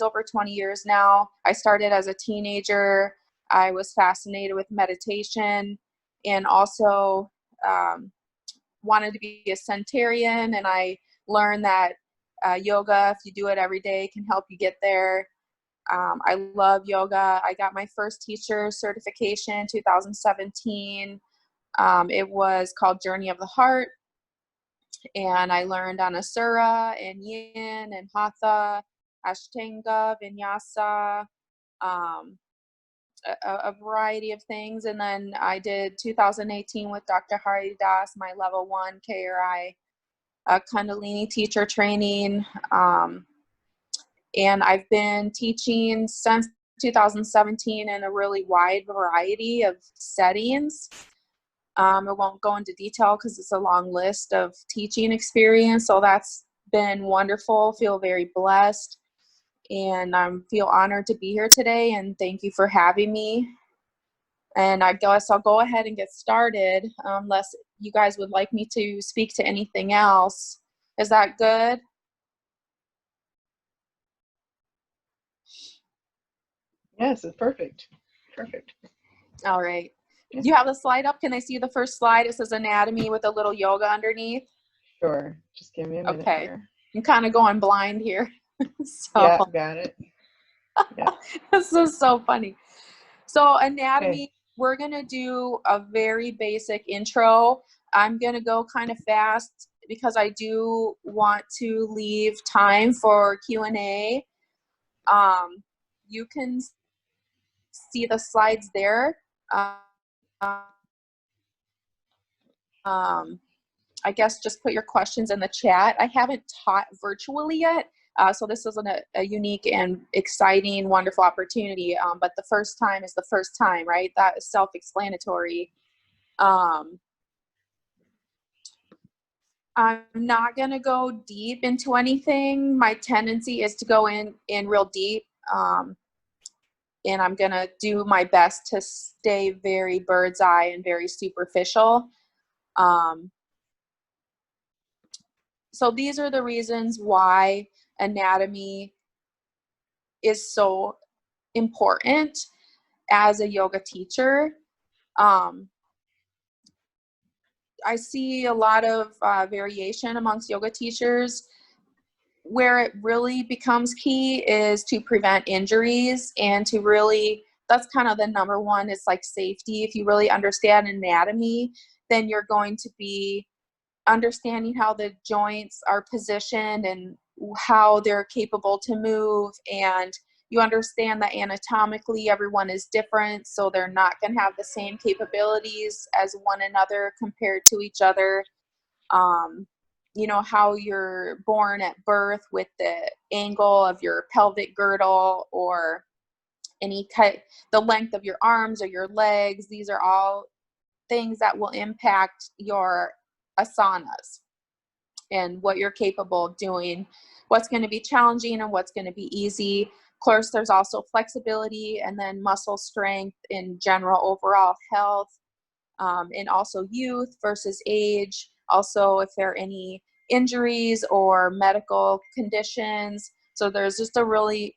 over 20 years now. I started as a teenager. I was fascinated with meditation and also wanted to be a centurion. And I learned that yoga, if you do it every day, can help you get there. I love yoga. I got my first teacher certification in 2017. It was called Journey of the Heart. And I learned on Asura and Yin and Hatha, Ashtanga, Vinyasa, a variety of things. And then I did 2018 with Dr. Hari Das, my level 1 KRI Kundalini teacher training. And I've been teaching since 2017 in a really wide variety of settings. I won't go into detail because it's a long list of teaching experience. So that's been wonderful. Feel very blessed. And I feel honored to be here today. And thank you for having me. And I guess I'll go ahead and get started unless you guys would like me to speak to anything else. Is that good? Yes, it's perfect. Perfect. All right. Do you have the slide up? Can I see the first slide? It says anatomy with a little yoga underneath. Sure. Just give me a minute. Okay. Here. I'm kind of going blind here. So. Yeah, got it. Yeah. This is so funny. So anatomy, we're going to do a very basic intro. I'm going to go kind of fast because I do want to leave time for Q&A. You can see the slides there. I guess just put your questions in the chat. I haven't taught virtually yet, so this is a unique and exciting, wonderful opportunity. But the first time is the first time, right? That is self-explanatory. I'm not going to go deep into anything. My tendency is to go in real deep. And I'm going to do my best to stay very bird's eye and very superficial. So these are the reasons why anatomy is so important as a yoga teacher. I see a lot of variation amongst yoga teachers. Where it really becomes key is to prevent injuries and to really, that's kind of the number one, it's like safety. If you really understand anatomy, then you're going to be understanding how the joints are positioned and how they're capable to move, and you understand that anatomically everyone is different, so they're not going to have the same capabilities as one another compared to each other. You know, how you're born at birth with the angle of your pelvic girdle or the length of your arms or your legs. These are all things that will impact your asanas and what you're capable of doing, what's going to be challenging and what's going to be easy. Of course, there's also flexibility and then muscle strength in general overall health, and also youth versus age. Also, if there are any injuries or medical conditions. So there's just a really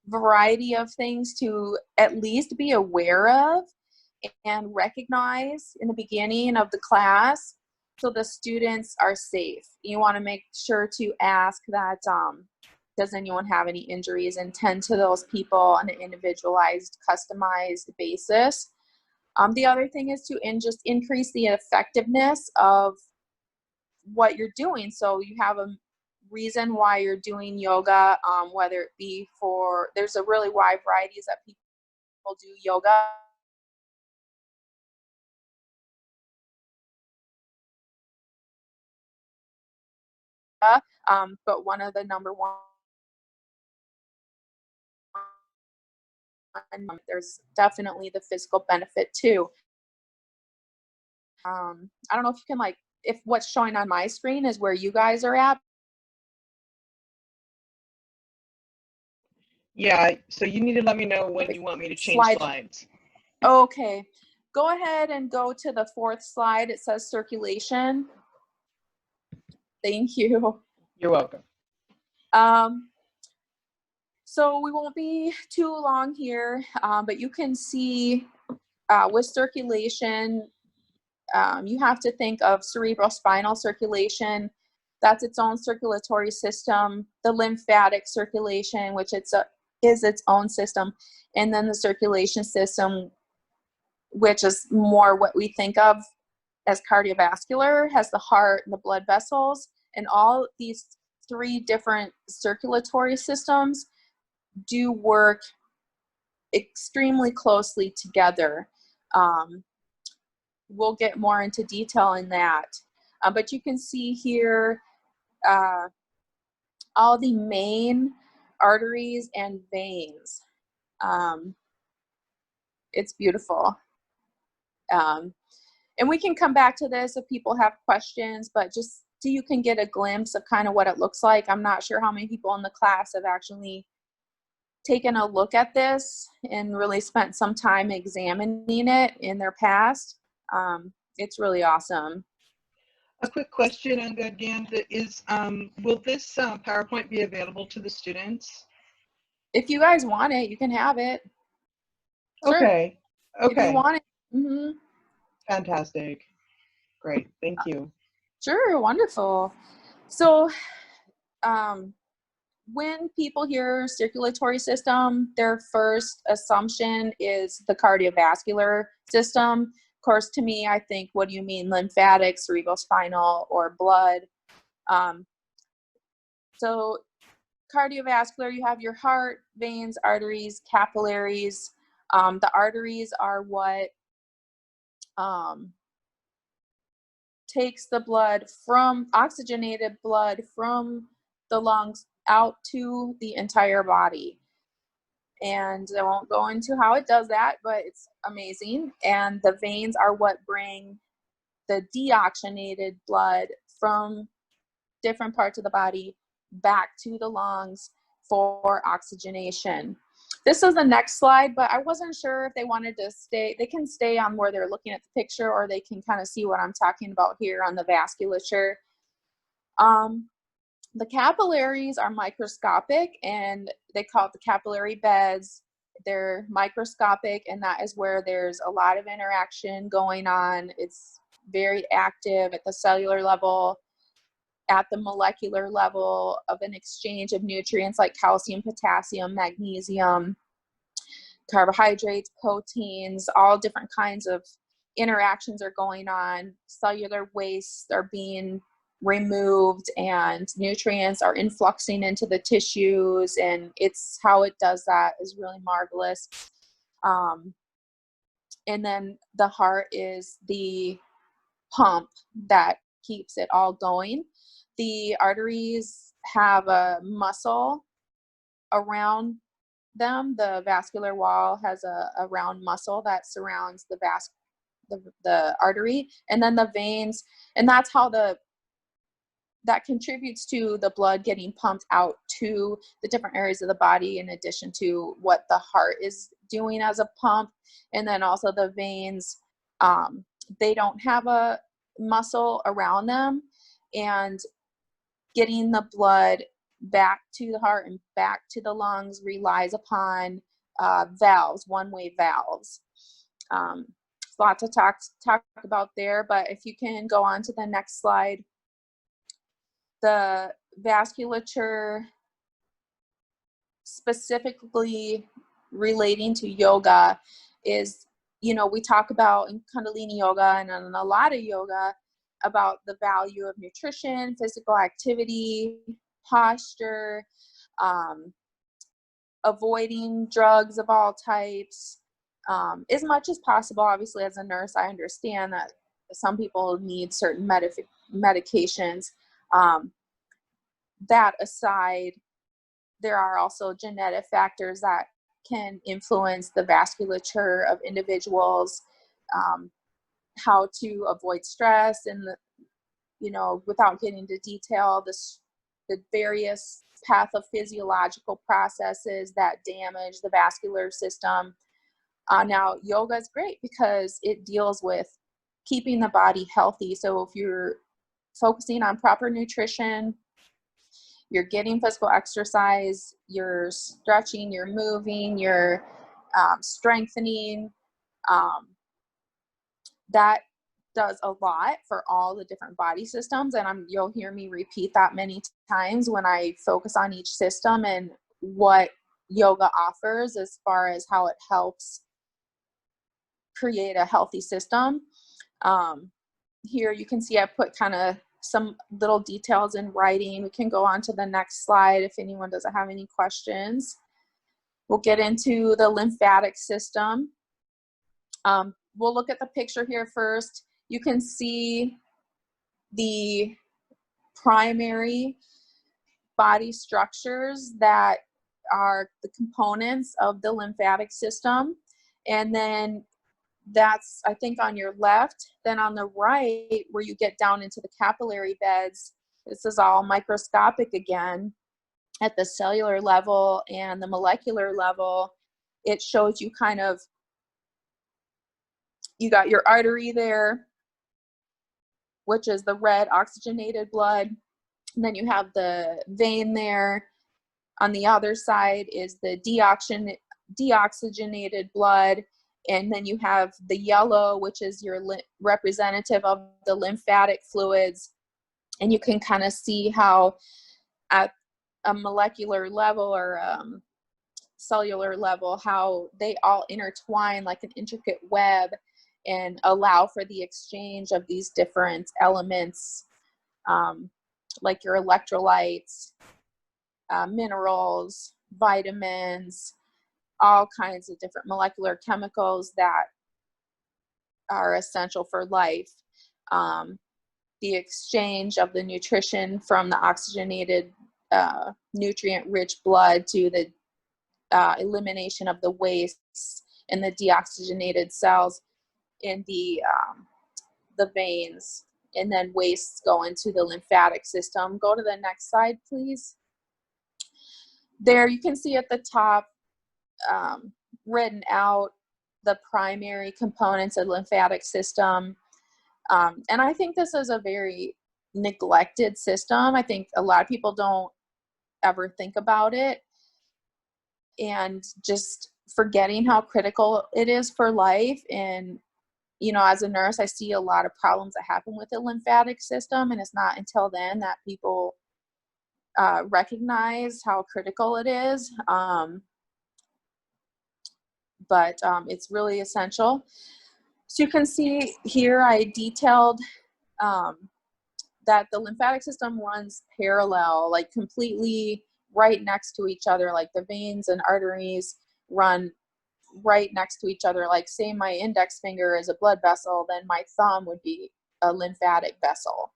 variety of things to at least be aware of and recognize in the beginning of the class so the students are safe. You want to make sure to ask that, does anyone have any injuries, and tend to those people on an individualized, customized basis. The other thing is to just increase the effectiveness of what you're doing. So you have a reason why you're doing yoga, whether it be for, there's a really wide varieties that people do yoga. But one of the number one, there's definitely the physical benefit too. I don't know if you can, like, if what's showing on my screen is where you guys are at. Yeah, so you need to let me know when you want me to change slides. Okay, go ahead and go to the fourth slide. It says circulation. Thank you. You're welcome. So we won't be too long here, but you can see with circulation, you have to think of cerebrospinal circulation. That's its own circulatory system. The lymphatic circulation, which is its own system. And then the circulation system, which is more what we think of as cardiovascular, has the heart and the blood vessels. And all these three different circulatory systems do work extremely closely together. We'll get more into detail in that. But you can see here all the main arteries and veins. It's beautiful. And we can come back to this if people have questions, but just so you can get a glimpse of kind of what it looks like. I'm not sure how many people in the class have actually taken a look at this and really spent some time examining it in their past. It's really awesome. A quick question, Angad, Gian, will this PowerPoint be available to the students? If you guys want it, you can have it. Sure. Okay. If you want it. Fantastic. Great. Thank you. Sure. Wonderful. So when people hear circulatory system, their first assumption is the cardiovascular system. Of course, to me, I think, what do you mean, lymphatic, cerebrospinal, or blood? So cardiovascular, you have your heart, veins, arteries, capillaries. The arteries are what takes the blood from oxygenated blood from the lungs out to the entire body. And I won't go into how it does that, but it's amazing. And the veins are what bring the deoxygenated blood from different parts of the body back to the lungs for oxygenation. This is the next slide, but I wasn't sure if they wanted to stay. They can stay on where they're looking at the picture, or they can kind of see what I'm talking about here on the vasculature. The capillaries are microscopic, and they call it the capillary beds. They're microscopic, and that is where there's a lot of interaction going on. It's very active at the cellular level, at the molecular level of an exchange of nutrients like calcium, potassium, magnesium, carbohydrates, proteins, all different kinds of interactions are going on. Cellular wastes are being removed and nutrients are influxing into the tissues, and it's how it does that is really marvelous. And then the heart is the pump that keeps it all going. The arteries have a muscle around them. The vascular wall has a round muscle that surrounds the artery, and then the veins, and that's how that contributes to the blood getting pumped out to the different areas of the body, in addition to what the heart is doing as a pump. And then also the veins, they don't have a muscle around them, and getting the blood back to the heart and back to the lungs relies upon valves, one-way valves. A lot to talk about there, but if you can go on to the next slide. The vasculature, specifically relating to yoga, is, we talk about in Kundalini yoga and in a lot of yoga about the value of nutrition, physical activity, posture, avoiding drugs of all types, as much as possible. Obviously, as a nurse, I understand that some people need certain medications. That aside, there are also genetic factors that can influence the vasculature of individuals, how to avoid stress, and without getting into detail, the various pathophysiological processes that damage the vascular system. Now, yoga is great because it deals with keeping the body healthy. So if you're focusing on proper nutrition you're getting physical exercise, you're stretching, you're moving, you're strengthening. That does a lot for all the different body systems, and you'll hear me repeat that many times when I focus on each system and what yoga offers as far as how it helps create a healthy system. Here you can see I put kind of some little details in writing. We can go on to the next slide if anyone doesn't have any questions. We'll get into the lymphatic system. We'll look at the picture here first. You can see the primary body structures that are the components of the lymphatic system. And then that's, I think, on your left. Then on the right, where you get down into the capillary beds, this is all microscopic again at the cellular level and the molecular level. It shows you kind of, you got your artery there, which is the red oxygenated blood. And then you have the vein there. On the other side is the deoxygenated blood. And then you have the yellow, which is your representative of the lymphatic fluids. And you can kind of see how at a molecular level or cellular level, how they all intertwine like an intricate web and allow for the exchange of these different elements, like your electrolytes, minerals, vitamins, all kinds of different molecular chemicals that are essential for life. The exchange of the nutrition from the oxygenated, nutrient-rich blood to the elimination of the wastes and the deoxygenated cells in the veins, and then wastes go into the lymphatic system. Go to the next slide, please. There you can see at the top written out the primary components of the lymphatic system. And I think this is a very neglected system. I think a lot of people don't ever think about it, and just forgetting how critical it is for life. And, you know, as a nurse, I see a lot of problems that happen with the lymphatic system, and it's not until then that people recognize how critical it is. But it's really essential. So you can see here I detailed that the lymphatic system runs parallel, like completely right next to each other, like the veins and arteries run right next to each other. Like say my index finger is a blood vessel, then my thumb would be a lymphatic vessel.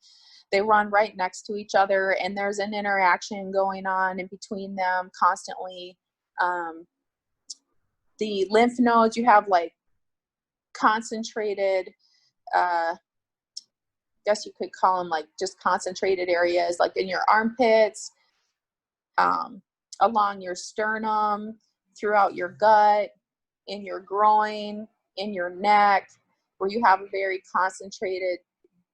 They run right next to each other, and there's an interaction going on in between them constantly. The lymph nodes, you have like concentrated, I guess you could call them like just concentrated areas, like in your armpits, along your sternum, throughout your gut, in your groin, in your neck, where you have a very concentrated,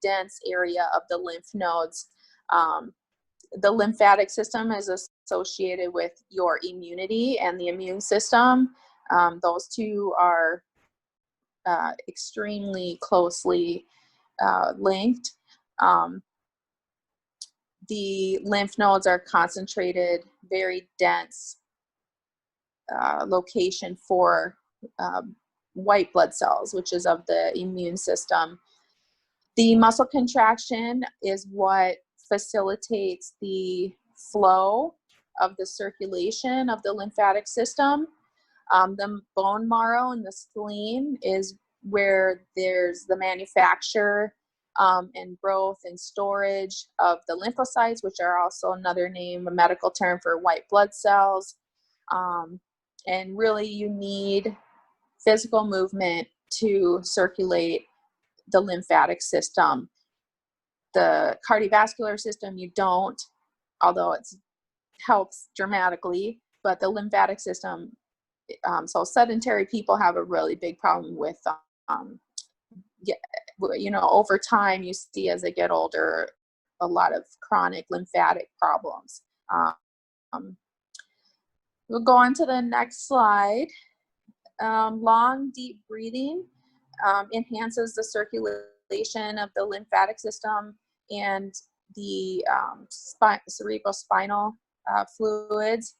dense area of the lymph nodes. The lymphatic system is associated with your immunity and the immune system. Those two are extremely closely linked. The lymph nodes are concentrated, very dense location for white blood cells, which is of the immune system. The muscle contraction is what facilitates the flow of the circulation of the lymphatic system. The bone marrow and the spleen is where there's the manufacture and growth and storage of the lymphocytes, which are also another name, a medical term for white blood cells. And really you need physical movement to circulate the lymphatic system. The cardiovascular system, you don't, although it helps dramatically, but the lymphatic system, so sedentary people have a really big problem with, you know, over time you see as they get older, a lot of chronic lymphatic problems. Um, we'll go on to the next slide. Long, deep breathing enhances the circulation of the lymphatic system and the cerebrospinal fluids.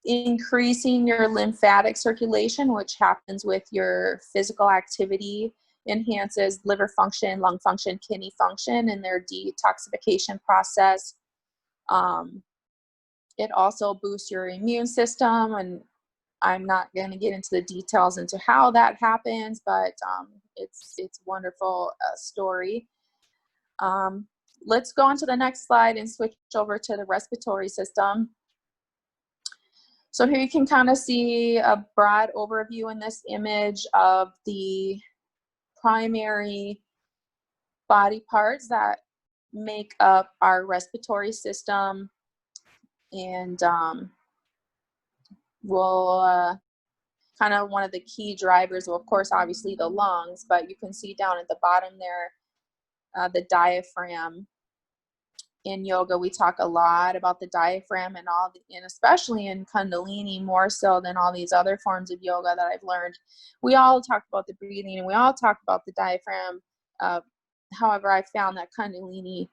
Increasing your lymphatic circulation, which happens with your physical activity, enhances liver function, lung function, kidney function, and their detoxification process. It also boosts your immune system, and I'm not going to get into the details into how that happens, but it's a wonderful story. Let's go on to the next slide and switch over to the respiratory system. So here you can kind of see a broad overview in this image of the primary body parts that make up our respiratory system. And we'll kind of one of the key drivers, well, of course, obviously the lungs, but you can see down at the bottom there, the diaphragm. In yoga, we talk a lot about the diaphragm and especially in Kundalini, more so than all these other forms of yoga that I've learned. We all talk about the breathing and we all talk about the diaphragm. However, I found that Kundalini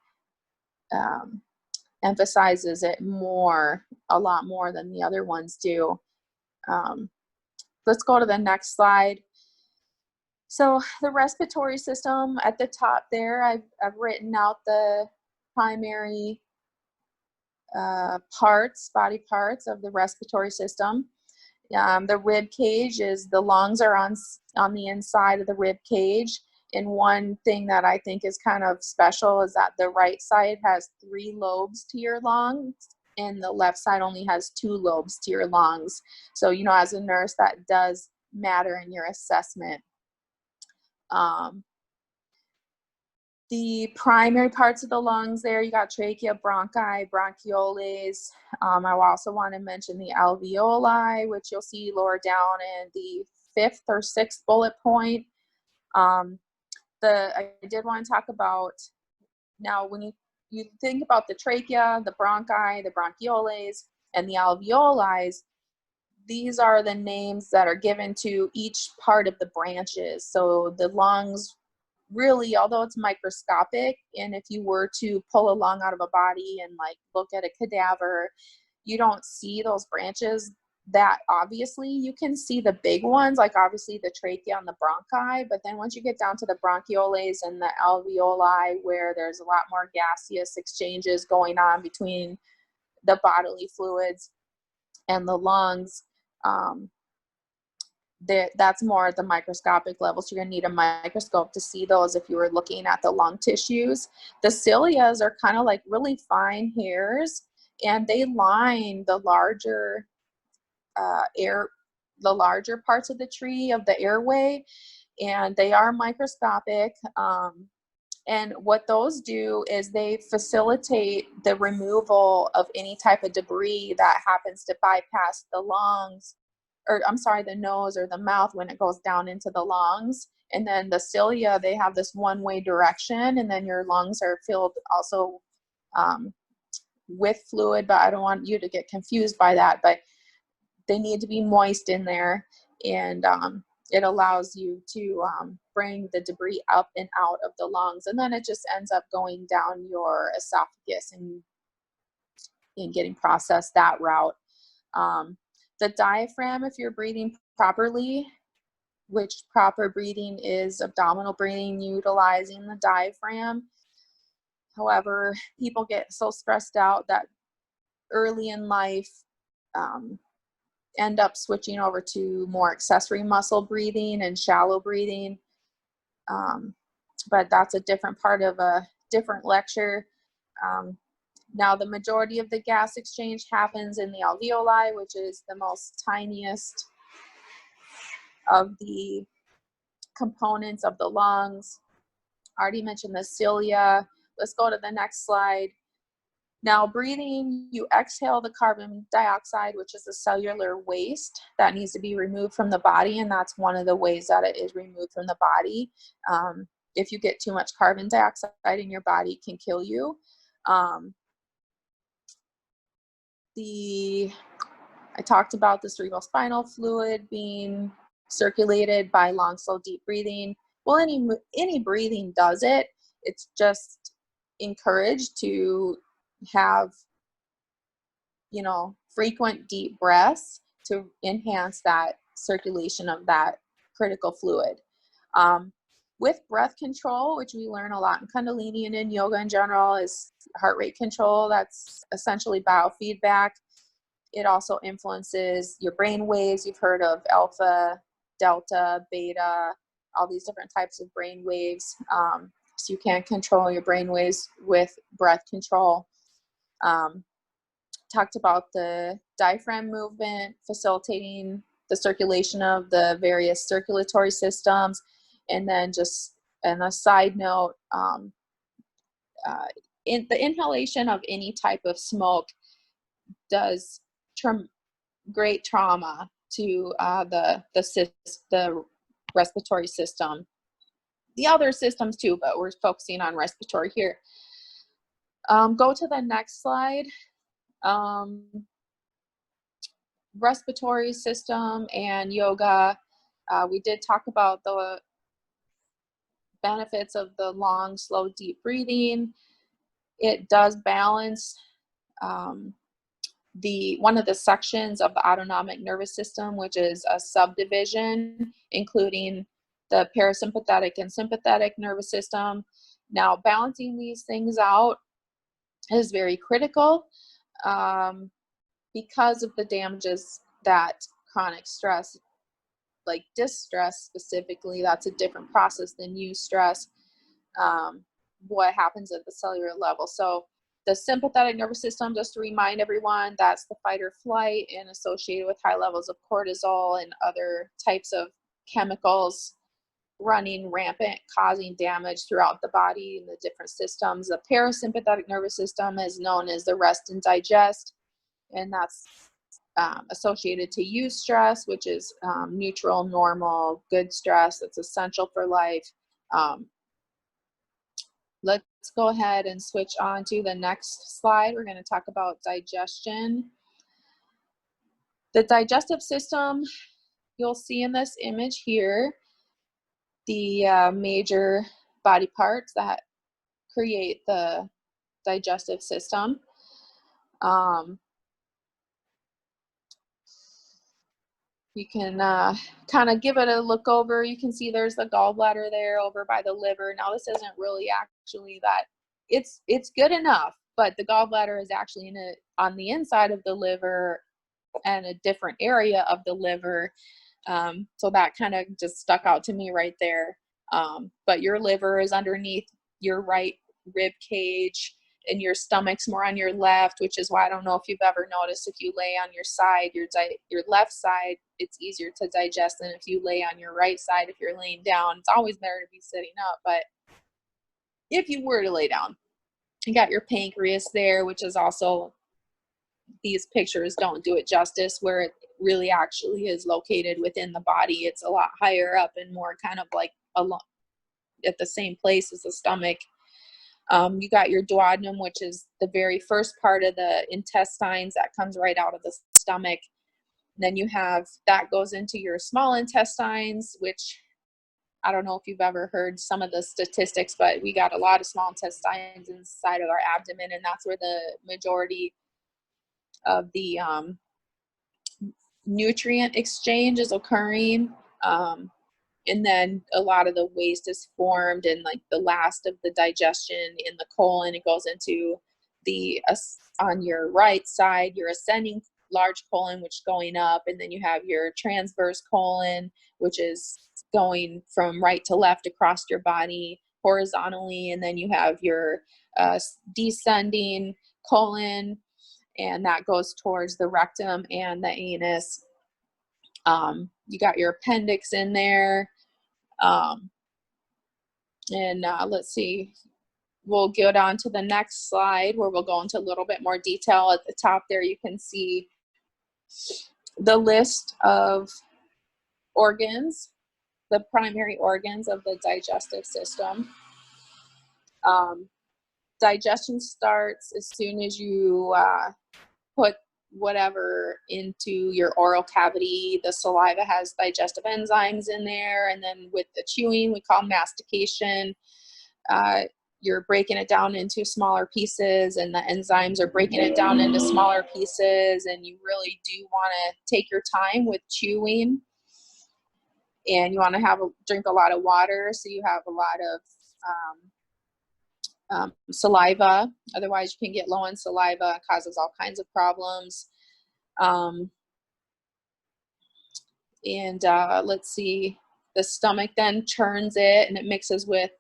emphasizes it a lot more than the other ones do. Let's go to the next slide. So the respiratory system at the top there, I've written out the primary body parts of the respiratory system. The rib cage is, the lungs are on the inside of the rib cage. And one thing that I think is kind of special is that the right side has 3 lobes to your lungs, and the left side only has 2 lobes to your lungs. So, you know, as a nurse, that does matter in your assessment. The primary parts of the lungs there, you got trachea, bronchi, bronchioles. I also want to mention the alveoli, which you'll see lower down in the 5th or 6th bullet point. I did want to talk about, now when you think about the trachea, the bronchi, the bronchioles, and the alveoli, these are the names that are given to each part of the branches. So the lungs, really, although it's microscopic, and if you were to pull a lung out of a body and like look at a cadaver, you don't see those branches that obviously. You can see the big ones, like obviously the trachea and the bronchi, but then once you get down to the bronchioles and the alveoli, where there's a lot more gaseous exchanges going on between the bodily fluids and the lungs, that's more at the microscopic level. So you're going to need a microscope to see those if you were looking at the lung tissues. The cilias are kind of like really fine hairs, and they line the larger parts of the tree of the airway, and they are microscopic. And what those do is they facilitate the removal of any type of debris that happens to bypass the lungs, or I'm sorry, the nose or the mouth when it goes down into the lungs. And then the cilia, they have this one-way direction, and then your lungs are filled also with fluid, but I don't want you to get confused by that, but they need to be moist in there, and it allows you to bring the debris up and out of the lungs, and then it just ends up going down your esophagus and getting processed that route. The diaphragm, if you're breathing properly, which proper breathing is abdominal breathing, utilizing the diaphragm. However, people get so stressed out that early in life end up switching over to more accessory muscle breathing and shallow breathing. But that's a different part of a different lecture. Now, the majority of the gas exchange happens in the alveoli, which is the most tiniest of the components of the lungs. I already mentioned the cilia. Let's go to the next slide. Now, breathing, you exhale the carbon dioxide, which is a cellular waste that needs to be removed from the body, and that's one of the ways that it is removed from the body. If you get too much carbon dioxide in your body, it can kill you. Um, I talked about the cerebrospinal fluid being circulated by long, slow, deep breathing. Well, any breathing does it. It's just encouraged to have, frequent deep breaths to enhance that circulation of that critical fluid. With breath control, which we learn a lot in Kundalini and in yoga in general, is heart rate control. That's essentially biofeedback. It also influences your brain waves. You've heard of alpha, delta, beta, all these different types of brain waves. So you can control your brain waves with breath control. Talked about the diaphragm movement, facilitating the circulation of the various circulatory systems. And then just on a side note, in the inhalation of any type of smoke does great trauma to the respiratory system. The other systems too, but we're focusing on respiratory here. Go to the next slide. Respiratory system and yoga. We did talk about the benefits of the long, slow, deep breathing. It does balance one of the sections of the autonomic nervous system, which is a subdivision, including the parasympathetic and sympathetic nervous system. Now, balancing these things out is very critical because of the damages that chronic stress, like distress specifically, that's a different process than eustress, what happens at the cellular level. So the sympathetic nervous system, just to remind everyone, that's the fight or flight and associated with high levels of cortisol and other types of chemicals running rampant, causing damage throughout the body and the different systems. The parasympathetic nervous system is known as the rest and digest, and that's associated to eustress, which is neutral, normal, good stress that's essential for life. Let's go ahead and switch on to the next slide. We're going to talk about digestion. The digestive system, you'll see in this image here, the major body parts that create the digestive system. You can kind of give it a look over. You can see there's the gallbladder there over by the liver. Now this isn't really actually that, it's good enough, but the gallbladder is actually on the inside of the liver and a different area of the liver. So that kind of just stuck out to me right there. But your liver is underneath your right rib cage, and your stomach's more on your left, which is why I don't know if you've ever noticed, if you lay on your side, your left side, it's easier to digest than if you lay on your right side. If you're laying down, it's always better to be sitting up, but if you were to lay down, you got your pancreas there, which is also, these pictures don't do it justice, where it really actually is located within the body. It's a lot higher up and more kind of like at the same place as the stomach. You got your duodenum, which is the very first part of the intestines that comes right out of the stomach. And then you have, that goes into your small intestines, which I don't know if you've ever heard some of the statistics, but we got a lot of small intestines inside of our abdomen, and that's where the majority of the nutrient exchange is occurring. And then a lot of the waste is formed, and like the last of the digestion in the colon, it goes into on your right side, your ascending large colon, which is going up, and then you have your transverse colon, which is going from right to left across your body horizontally, and then you have your descending colon, and that goes towards the rectum and the anus. You got your appendix in there. Let's see, we'll go down to the next slide where we'll go into a little bit more detail. At the top there, you can see the list of organs, the primary organs of the digestive system. digestion starts as soon as you put whatever into your oral cavity. The saliva has digestive enzymes in there, and then with the chewing, we call mastication. You're breaking it down into smaller pieces, and the enzymes are breaking it down into smaller pieces, and you really do want to take your time with chewing, and you want to drink a lot of water so you have a lot of saliva. Otherwise, you can get low on saliva. It causes all kinds of problems. Let's see, the stomach then churns it, and it mixes with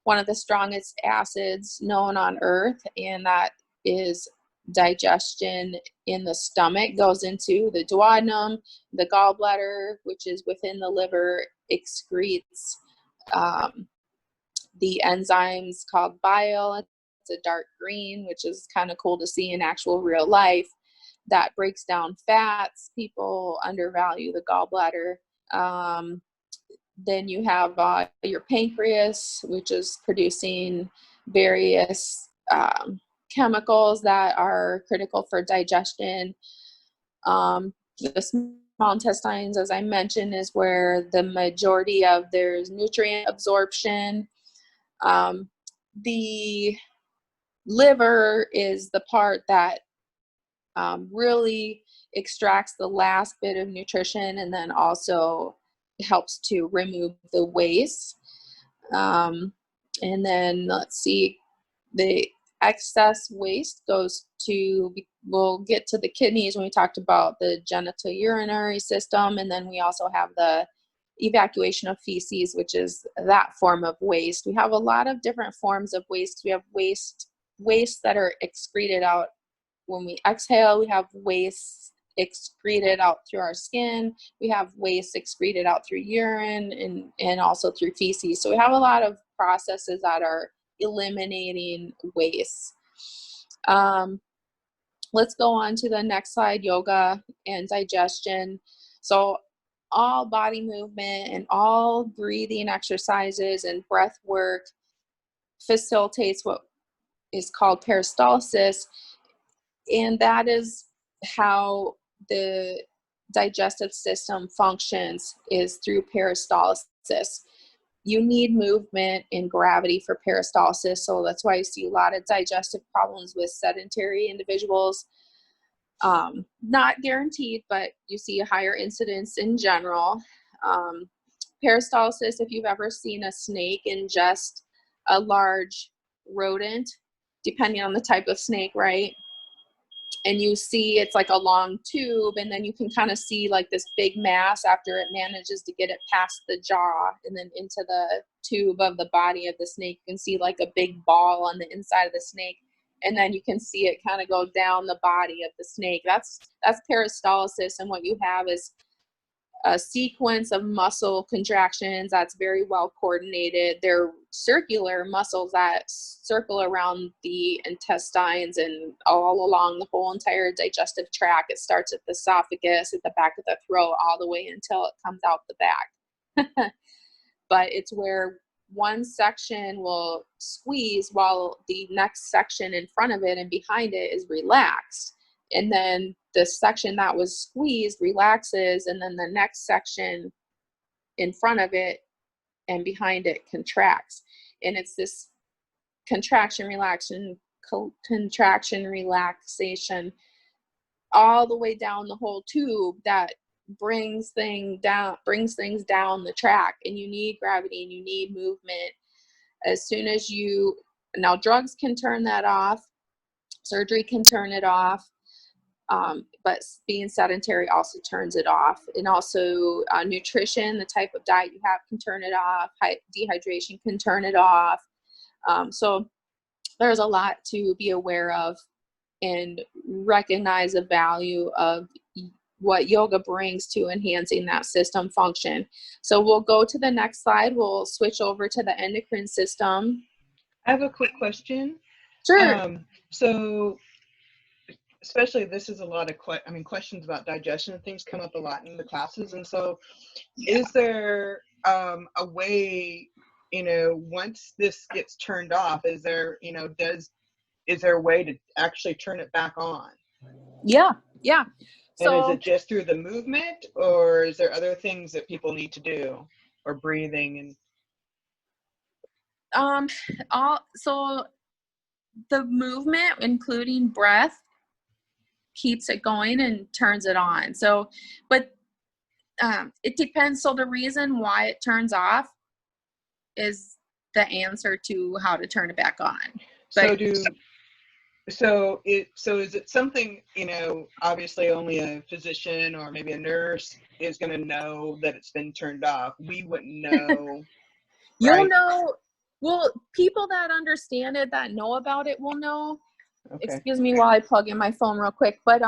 one of the strongest acids known on earth, and that is digestion in the stomach. Goes into the duodenum. The gallbladder, which is within the liver, excretes the enzymes called bile. It's a dark green, which is kind of cool to see in actual real life. That breaks down fats. People undervalue the gallbladder. Then you have your pancreas, which is producing various chemicals that are critical for digestion. The small intestines, as I mentioned, is where the majority of there's nutrient absorption. The liver is the part that really extracts the last bit of nutrition, and then also helps to remove the waste. And then let's see, the excess waste we'll get to the kidneys when we talked about the genitourinary system, and then we also have the evacuation of feces, which is that form of waste. We have a lot of different forms of waste. We have waste that are excreted out when we exhale. We have waste excreted out through our skin. We have waste excreted out through urine and also through feces. So we have a lot of processes that are eliminating waste. Let's go on to the next slide, yoga and digestion. So all body movement and all breathing exercises and breath work facilitates what is called peristalsis, and that is how the digestive system functions, is through peristalsis. You need movement and gravity for peristalsis, so that's why you see a lot of digestive problems with sedentary individuals. Not guaranteed, but you see a higher incidence in general. Peristalsis, if you've ever seen a snake ingest a large rodent, depending on the type of snake, right? And you see it's like a long tube, and then you can kind of see like this big mass after it manages to get it past the jaw and then into the tube of the body of the snake. You can see like a big ball on the inside of the snake, and then you can see it kind of go down the body of the snake. That's peristalsis, and what you have is a sequence of muscle contractions that's very well coordinated. They're circular muscles that circle around the intestines and all along the whole entire digestive tract. It starts at the esophagus, at the back of the throat, all the way until it comes out the back. But it's where one section will squeeze while the next section in front of it and behind it is relaxed. And then the section that was squeezed relaxes, and then the next section in front of it and behind it contracts. And it's this contraction, relaxation all the way down the whole tube that brings things down the track. And you need gravity and you need movement. As soon as now drugs can turn that off, surgery can turn it off. But being sedentary also turns it off. And also nutrition, the type of diet you have, can turn it off. Dehydration can turn it off. So there's a lot to be aware of and recognize the value of what yoga brings to enhancing that system function. So we'll go to the next slide. We'll switch over to the endocrine system. I have a quick question. Sure. So especially this is a lot of questions about digestion and things come up a lot in the classes, and so is there a way once this gets turned off, is there, is there a way to actually turn it back on? Yeah. And is So it just through the movement, or is there other things that people need to do, or breathing and so the movement, including breath, keeps it going and turns it on. So, but it depends. So the reason why it turns off is the answer to how to turn it back on. But so is it something, obviously only a physician or maybe a nurse is going to know that it's been turned off? We wouldn't know. You'll right? know. Well, people that understand it, that know about it, will know. Okay. Excuse me while I plug in my phone real quick. But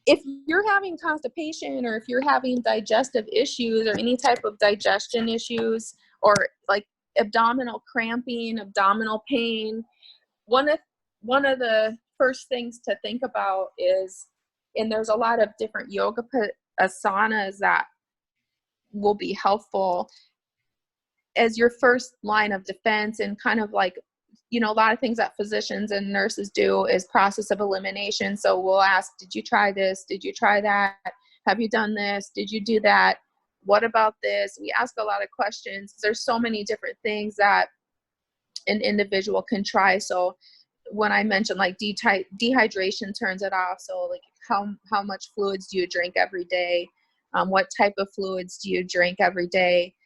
if you're having constipation, or if you're having digestive issues, or any type of digestion issues, or like abdominal cramping, abdominal pain, one of the first things to think about is, and there's a lot of different yoga asanas that will be helpful as your first line of defense, and kind of like, a lot of things that physicians and nurses do is process of elimination. So we'll ask, did you try this? Did you try that? Have you done this? Did you do that? What about this? We ask a lot of questions. There's so many different things that an individual can try. So when I mentioned like dehydration turns it off. So like how much fluids do you drink every day? What type of fluids do you drink every day?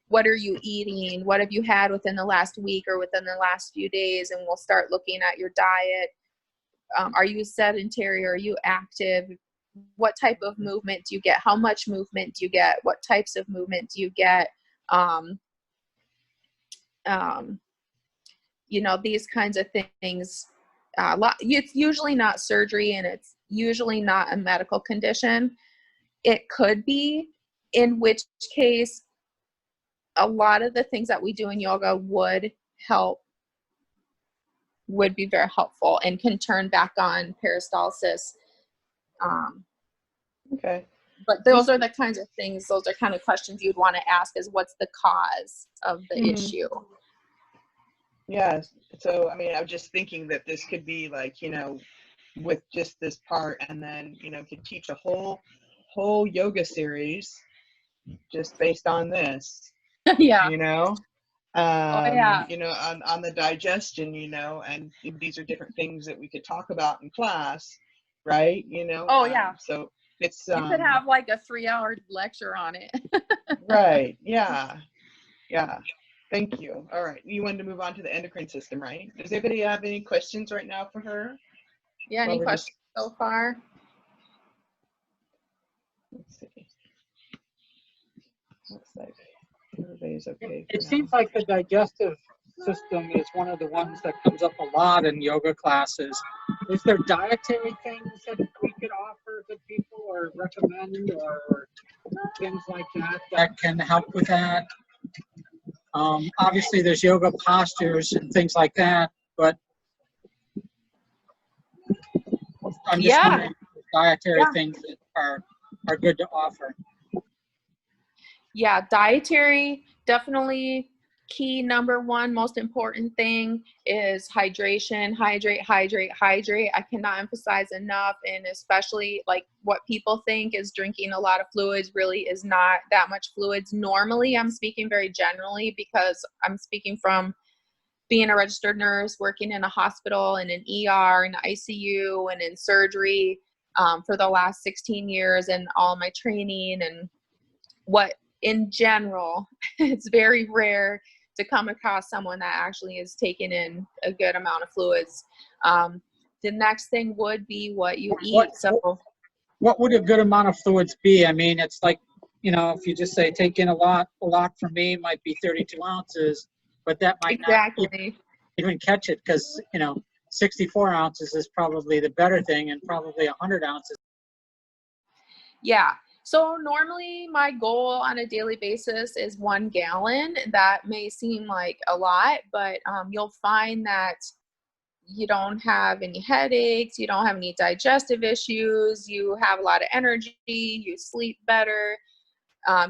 What are you eating? What have you had within the last week or within the last few days? And we'll start looking at your diet. Are you sedentary? Are you active? What type of movement do you get? How much movement do you get? What types of movement do you get? These kinds of things. It's usually not surgery, and it's usually not a medical condition. It could be, in which case a lot of the things that we do in yoga would be very helpful and can turn back on peristalsis. Okay. But those are the kinds of things, those are kind of questions you'd want to ask, is what's the cause of the issue? Yes. So, I was just thinking that this could be like, with just this part, and then, could teach a whole yoga series just based on this. Yeah. On the digestion, and these are different things that we could talk about in class, right? So it's you could have like a 3-hour lecture on it. Right. Yeah. Thank you. All right, you wanted to move on to the endocrine system, right? Does anybody have any questions right now for her? Yeah, any questions so far? Let's see. Looks like everybody's okay. It seems like the digestive system is one of the ones that comes up a lot in yoga classes. Is there dietary things that we could offer to people or recommend, or things like that can help with that? Obviously, there's yoga postures and things like that, but I'm just wondering if dietary things that are good to offer. Yeah, dietary, definitely key. Number one, most important thing is hydration. Hydrate. I cannot emphasize enough, and especially like what people think is drinking a lot of fluids really is not that much fluids. Normally, I'm speaking very generally because I'm speaking from being a registered nurse, working in a hospital and an ER and ICU and in surgery for the last 16 years, and all my training, and what in general, it's very rare to come across someone that actually is taking in a good amount of fluids. The next thing would be what you eat. What would a good amount of fluids be? It's like, if you just say take in a lot for me might be 32 ounces, but that might not even catch it, because 64 ounces is probably the better thing, and probably 100 ounces. Yeah. So normally my goal on a daily basis is 1 gallon. That may seem like a lot, but you'll find that you don't have any headaches, you don't have any digestive issues, you have a lot of energy, you sleep better.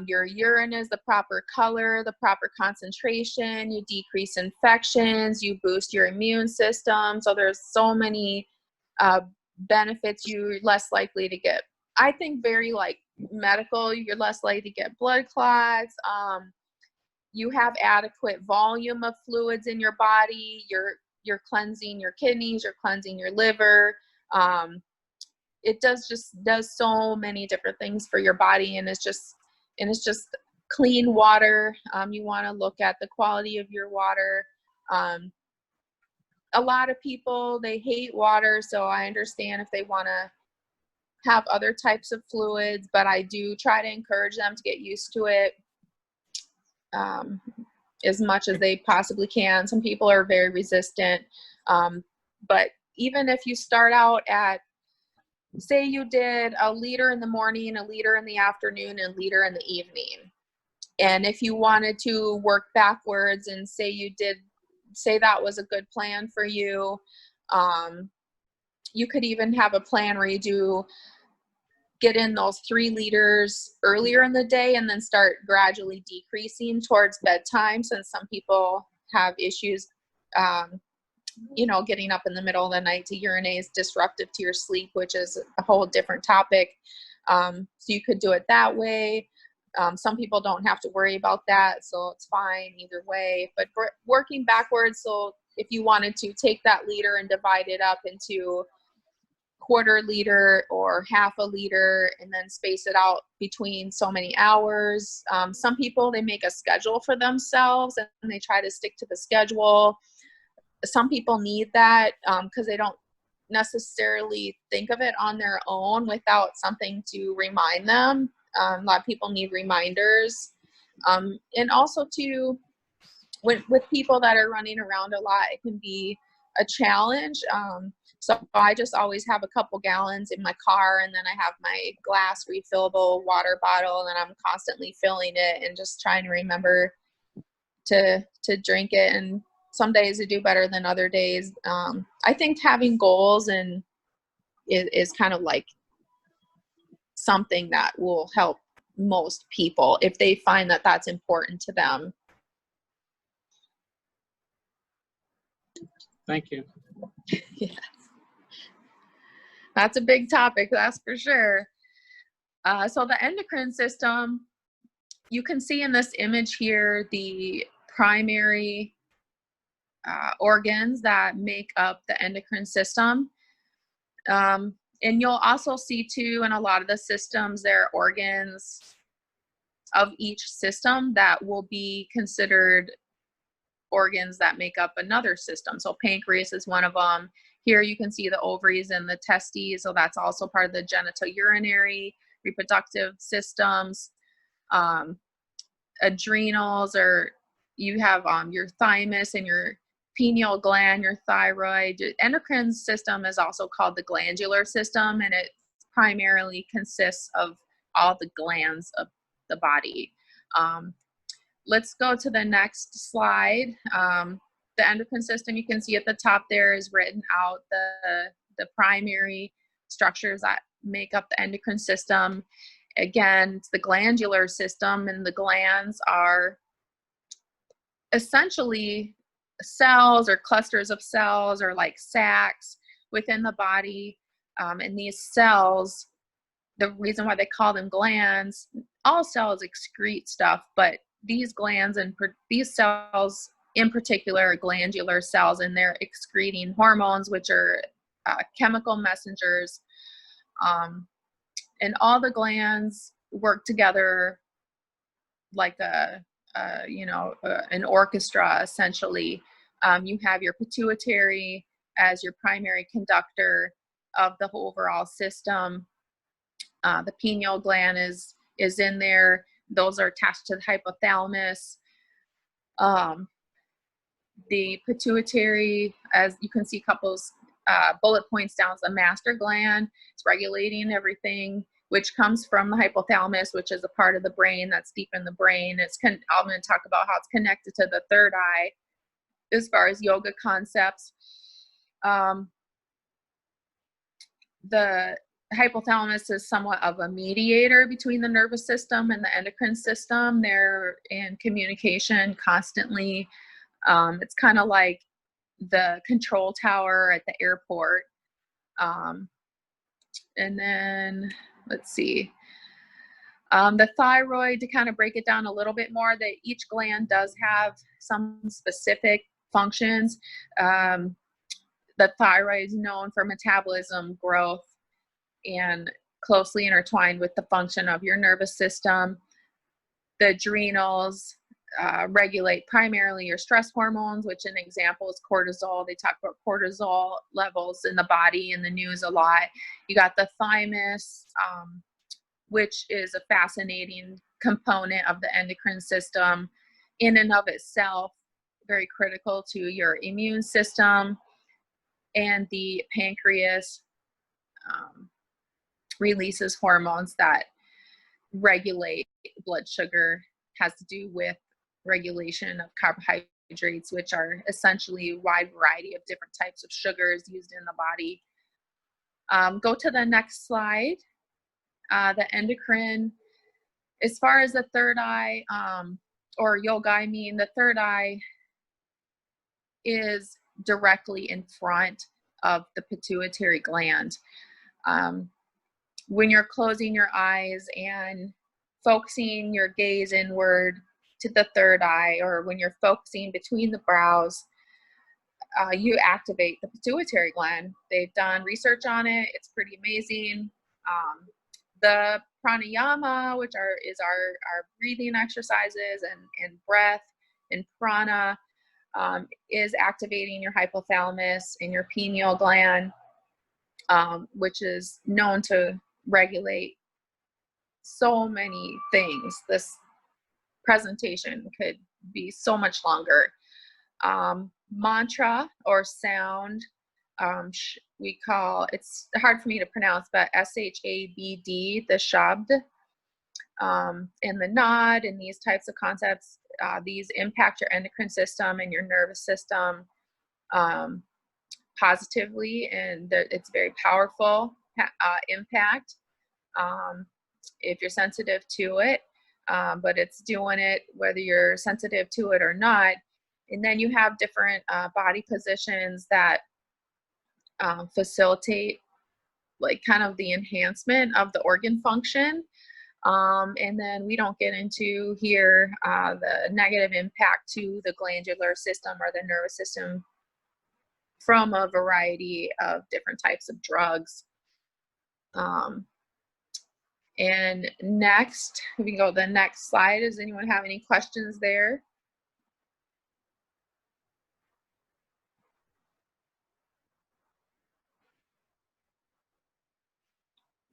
Your urine is the proper color, the proper concentration, you decrease infections, you boost your immune system. So there's so many benefits. You're less likely to get, I think, very like medical, you're less likely to get blood clots. You have adequate volume of fluids in your body. You're cleansing your kidneys, you're cleansing your liver. It does so many different things for your body, and it's just clean water. You want to look at the quality of your water. A lot of people, they hate water, so I understand if they want to have other types of fluids, but I do try to encourage them to get used to it as much as they possibly can. Some people are very resistant, but even if you start out at, say you did a liter in the morning, a liter in the afternoon, and a liter in the evening, and if you wanted to work backwards and say that was a good plan for you, you could even have a plan where you get in those 3 liters earlier in the day and then start gradually decreasing towards bedtime, since some people have issues getting up in the middle of the night to urinate is disruptive to your sleep, which is a whole different topic. So you could do it that way. Some people don't have to worry about that, so it's fine either way. But working backwards, so if you wanted to take that liter and divide it up into quarter liter or half a liter and then space it out between so many hours. Some people, they make a schedule for themselves and they try to stick to the schedule. Some people need that because they don't necessarily think of it on their own without something to remind them. A lot of people need reminders. And also too, with people that are running around a lot, it can be a challenge. So I just always have a couple gallons in my car, and then I have my glass refillable water bottle, and I'm constantly filling it and just trying to remember to drink it. And some days I do better than other days. I think having goals is kind of like something that will help most people if they find that that's important to them. Thank you. Yeah. That's a big topic, that's for sure. So the endocrine system, you can see in this image here the primary organs that make up the endocrine system. And you'll also see too, in a lot of the systems, there are organs of each system that will be considered organs that make up another system. So pancreas is one of them. Here you can see the ovaries and the testes, so that's also part of the genitourinary reproductive systems. Adrenals, or you have your thymus and your pineal gland, your thyroid. Endocrine system is also called the glandular system, and it primarily consists of all the glands of the body. Let's go to the next slide. The endocrine system, you can see at the top there is written out the primary structures that make up the endocrine system. Again, it's the glandular system, and the glands are essentially cells or clusters of cells or like sacs within the body. And these cells, the reason why they call them glands, all cells excrete stuff, but these glands and these cells in particular are glandular cells, and they're excreting hormones, which are chemical messengers. And all the glands work together like an orchestra, essentially. You have your pituitary as your primary conductor of the overall system. The pineal gland is in there. Those are attached to the hypothalamus. The pituitary, as you can see, couples bullet points down, is the master gland. It's regulating everything, which comes from the hypothalamus, which is a part of the brain that's deep in the brain. I'm going to talk about how it's connected to the third eye as far as yoga concepts. The hypothalamus is somewhat of a mediator between the nervous system and the endocrine system. They're in communication constantly. It's kind of like the control tower at the airport. And then, let's see. The thyroid, to kind of break it down a little bit more, that each gland does have some specific functions. The thyroid is known for metabolism, growth, and closely intertwined with the function of your nervous system. The adrenals regulate primarily your stress hormones, which an example is cortisol. They talk about cortisol levels in the body in the news a lot. You got the thymus, which is a fascinating component of the endocrine system in and of itself, very critical to your immune system. And the pancreas releases hormones that regulate blood sugar, has to do with regulation of carbohydrates, which are essentially a wide variety of different types of sugars used in the body. Go to the next slide. The endocrine, as far as the third eye, or yoga, I mean, the third eye is directly in front of the pituitary gland. When you're closing your eyes and focusing your gaze inward to the third eye, or when you're focusing between the brows, you activate the pituitary gland. They've done research on it. It's pretty amazing. The pranayama, which is our breathing exercises and breath and prana, is activating your hypothalamus and your pineal gland, which is known to regulate so many things. This presentation could be so much longer. Mantra or sound, we call, it's hard for me to pronounce, but SHABD, the shabd, and the nod, and these types of concepts, these impact your endocrine system and your nervous system positively, and it's very powerful impact if you're sensitive to it, but it's doing it whether you're sensitive to it or not. And then you have different body positions that facilitate like kind of the enhancement of the organ function. And then we don't get into here the negative impact to the glandular system or the nervous system from a variety of different types of drugs. And next, we can go to the next slide. Does anyone have any questions there?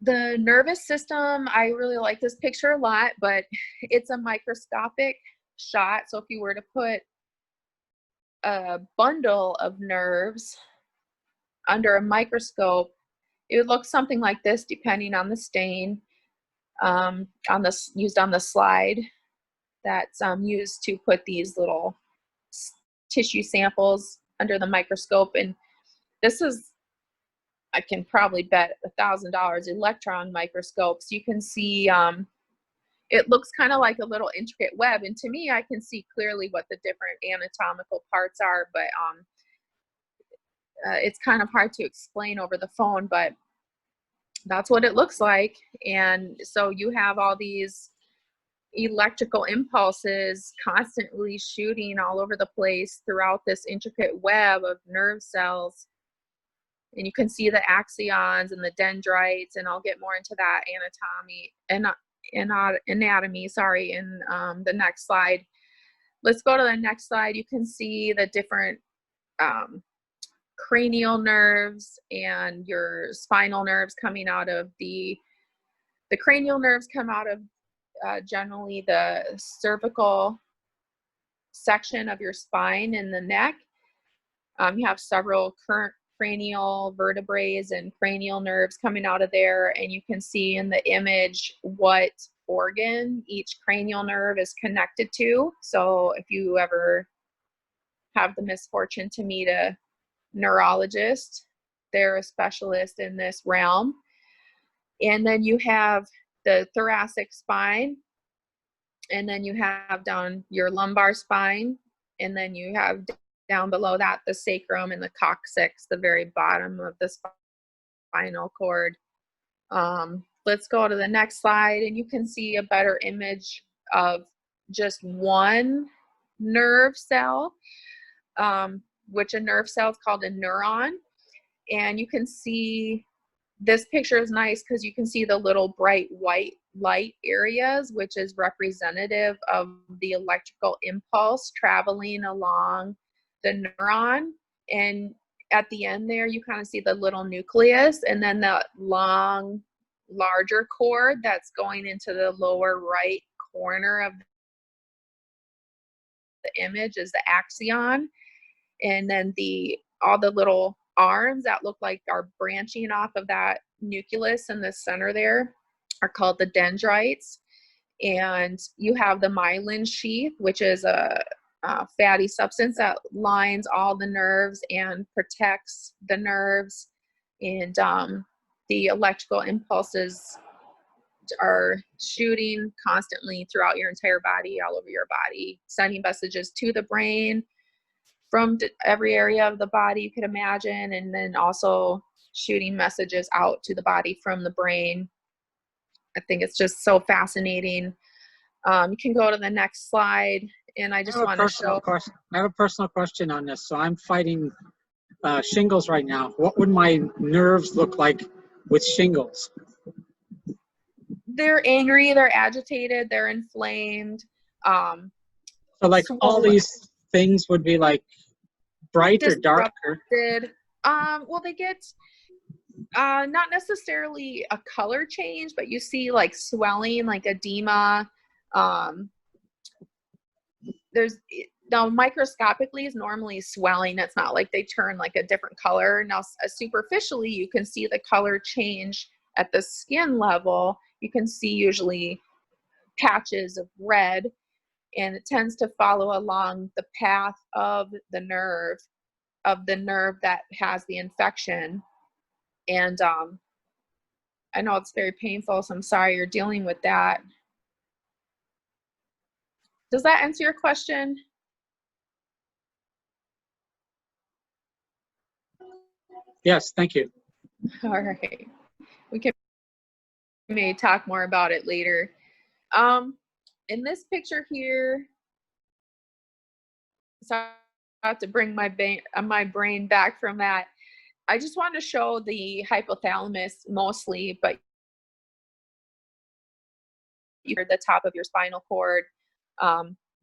The nervous system, I really like this picture a lot, but it's a microscopic shot. So if you were to put a bundle of nerves under a microscope, it would look something like this, depending on the stain used on the slide that's used to put these little tissue samples under the microscope. And this is, I can probably bet $1,000 electron microscopes. You can see it looks kind of like a little intricate web, and to me I can see clearly what the different anatomical parts are, but it's kind of hard to explain over the phone, but that's what it looks like. And so you have all these electrical impulses constantly shooting all over the place throughout this intricate web of nerve cells. And you can see the axons and the dendrites, and I'll get more into that anatomy, sorry, in the next slide. Let's go to the next slide. You can see the different cranial nerves and your spinal nerves coming out of the cranial nerves come out of generally the cervical section of your spine and the neck. You have several cranial vertebrae and cranial nerves coming out of there, and you can see in the image what organ each cranial nerve is connected to. So if you ever have the misfortune to meet a neurologist, they're a specialist in this realm. And then you have the thoracic spine, and then you have down your lumbar spine, and then you have down below that the sacrum and the coccyx, the very bottom of the spinal cord. Let's go to the next slide, and you can see a better image of just one nerve cell, which a nerve cell is called a neuron. And you can see, this picture is nice because you can see the little bright white light areas, which is representative of the electrical impulse traveling along the neuron. And at the end there, you kind of see the little nucleus, and then the long, larger cord that's going into the lower right corner of the image is the axon. And then all the little arms that look like are branching off of that nucleus in the center there are called the dendrites. And you have the myelin sheath, which is a fatty substance that lines all the nerves and protects the nerves. And the electrical impulses are shooting constantly throughout your entire body, all over your body, sending messages to the brain from every area of the body you could imagine, and then also shooting messages out to the body from the brain. I think it's just so fascinating. You can go to the next slide, and I just want to show. I have a personal question on this. So I'm fighting shingles right now. What would my nerves look like with shingles? They're angry, they're agitated, they're inflamed. So like all these things would be like bright or dark? Well, they get not necessarily a color change, but you see like swelling, like edema. Now microscopically is normally swelling. It's not like they turn like a different color. Now superficially you can see the color change at the skin level. You can see usually patches of red, and it tends to follow along the path of the nerve that has the infection. And I know it's very painful, so I'm sorry you're dealing with that. Does that answer your question? Yes, thank you. All right. We can maybe talk more about it later. In this picture here, so I have to bring my brain back from that. I just want to show the hypothalamus mostly, but you're the top of your spinal cord,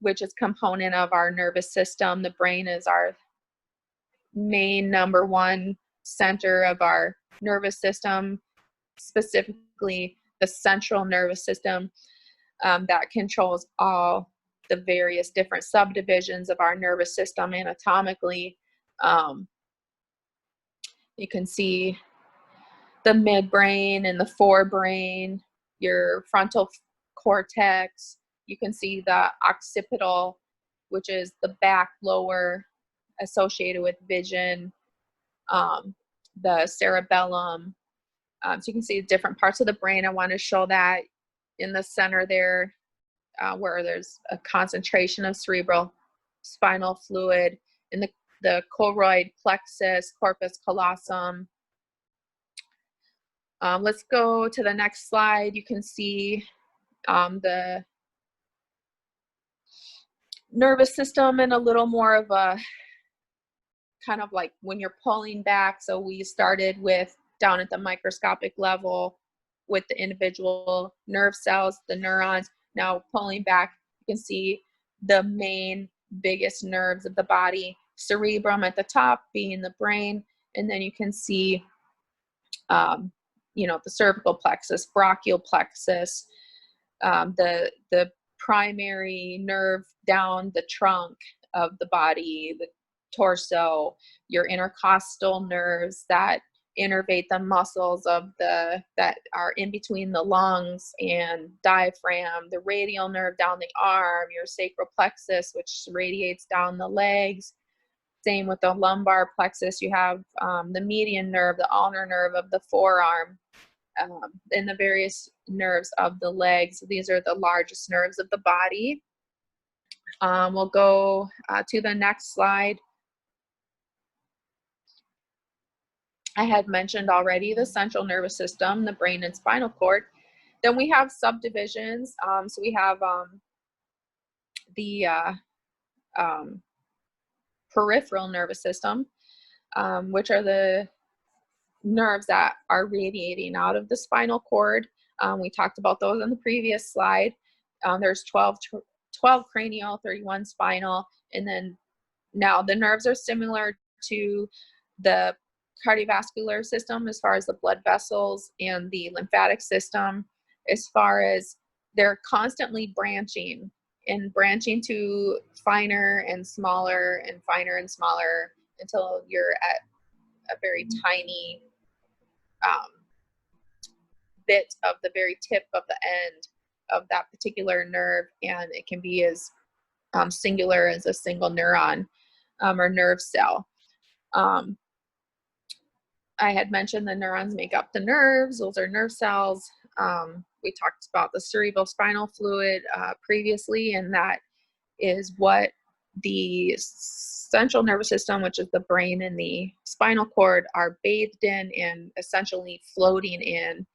which is component of our nervous system. The brain is our main number one center of our nervous system, specifically the central nervous system that controls all the various different subdivisions of our nervous system anatomically. You can see the midbrain and the forebrain, your frontal cortex. You can see the occipital, which is the back lower associated with vision, the cerebellum. So you can see different parts of the brain. I want to show that in the center there, where there's a concentration of cerebral spinal fluid in the choroid plexus, corpus callosum. Let's go to the next slide. You can see the nervous system in a little more of a kind of like when you're pulling back. So we started with down at the microscopic level with the individual nerve cells, the neurons. Now pulling back, you can see the main biggest nerves of the body, cerebrum at the top being the brain, and then you can see the cervical plexus, brachial plexus, the primary nerve down the trunk of the body, the torso, your intercostal nerves that innervate the muscles that are in between the lungs and diaphragm, the radial nerve down the arm, your sacral plexus, which radiates down the legs. Same with the lumbar plexus. You have the median nerve, the ulnar nerve of the forearm. and the various nerves of the legs. These are the largest nerves of the body. We'll go to the next slide. I had mentioned already the central nervous system, the brain and spinal cord. Then we have subdivisions. So we have the peripheral nervous system, which are the nerves that are radiating out of the spinal cord. We talked about those on the previous slide. There's 12 cranial, 31 spinal, and then now the nerves are similar to the cardiovascular system as far as the blood vessels and the lymphatic system, as far as they're constantly branching to finer and smaller and finer and smaller until you're at a very tiny bit of the very tip of the end of that particular nerve, and it can be as singular as a single neuron or nerve cell. I had mentioned the neurons make up the nerves. Those are nerve cells. We talked about the cerebrospinal fluid previously, and that is what the central nervous system, which is the brain and the spinal cord, are bathed in and essentially floating in.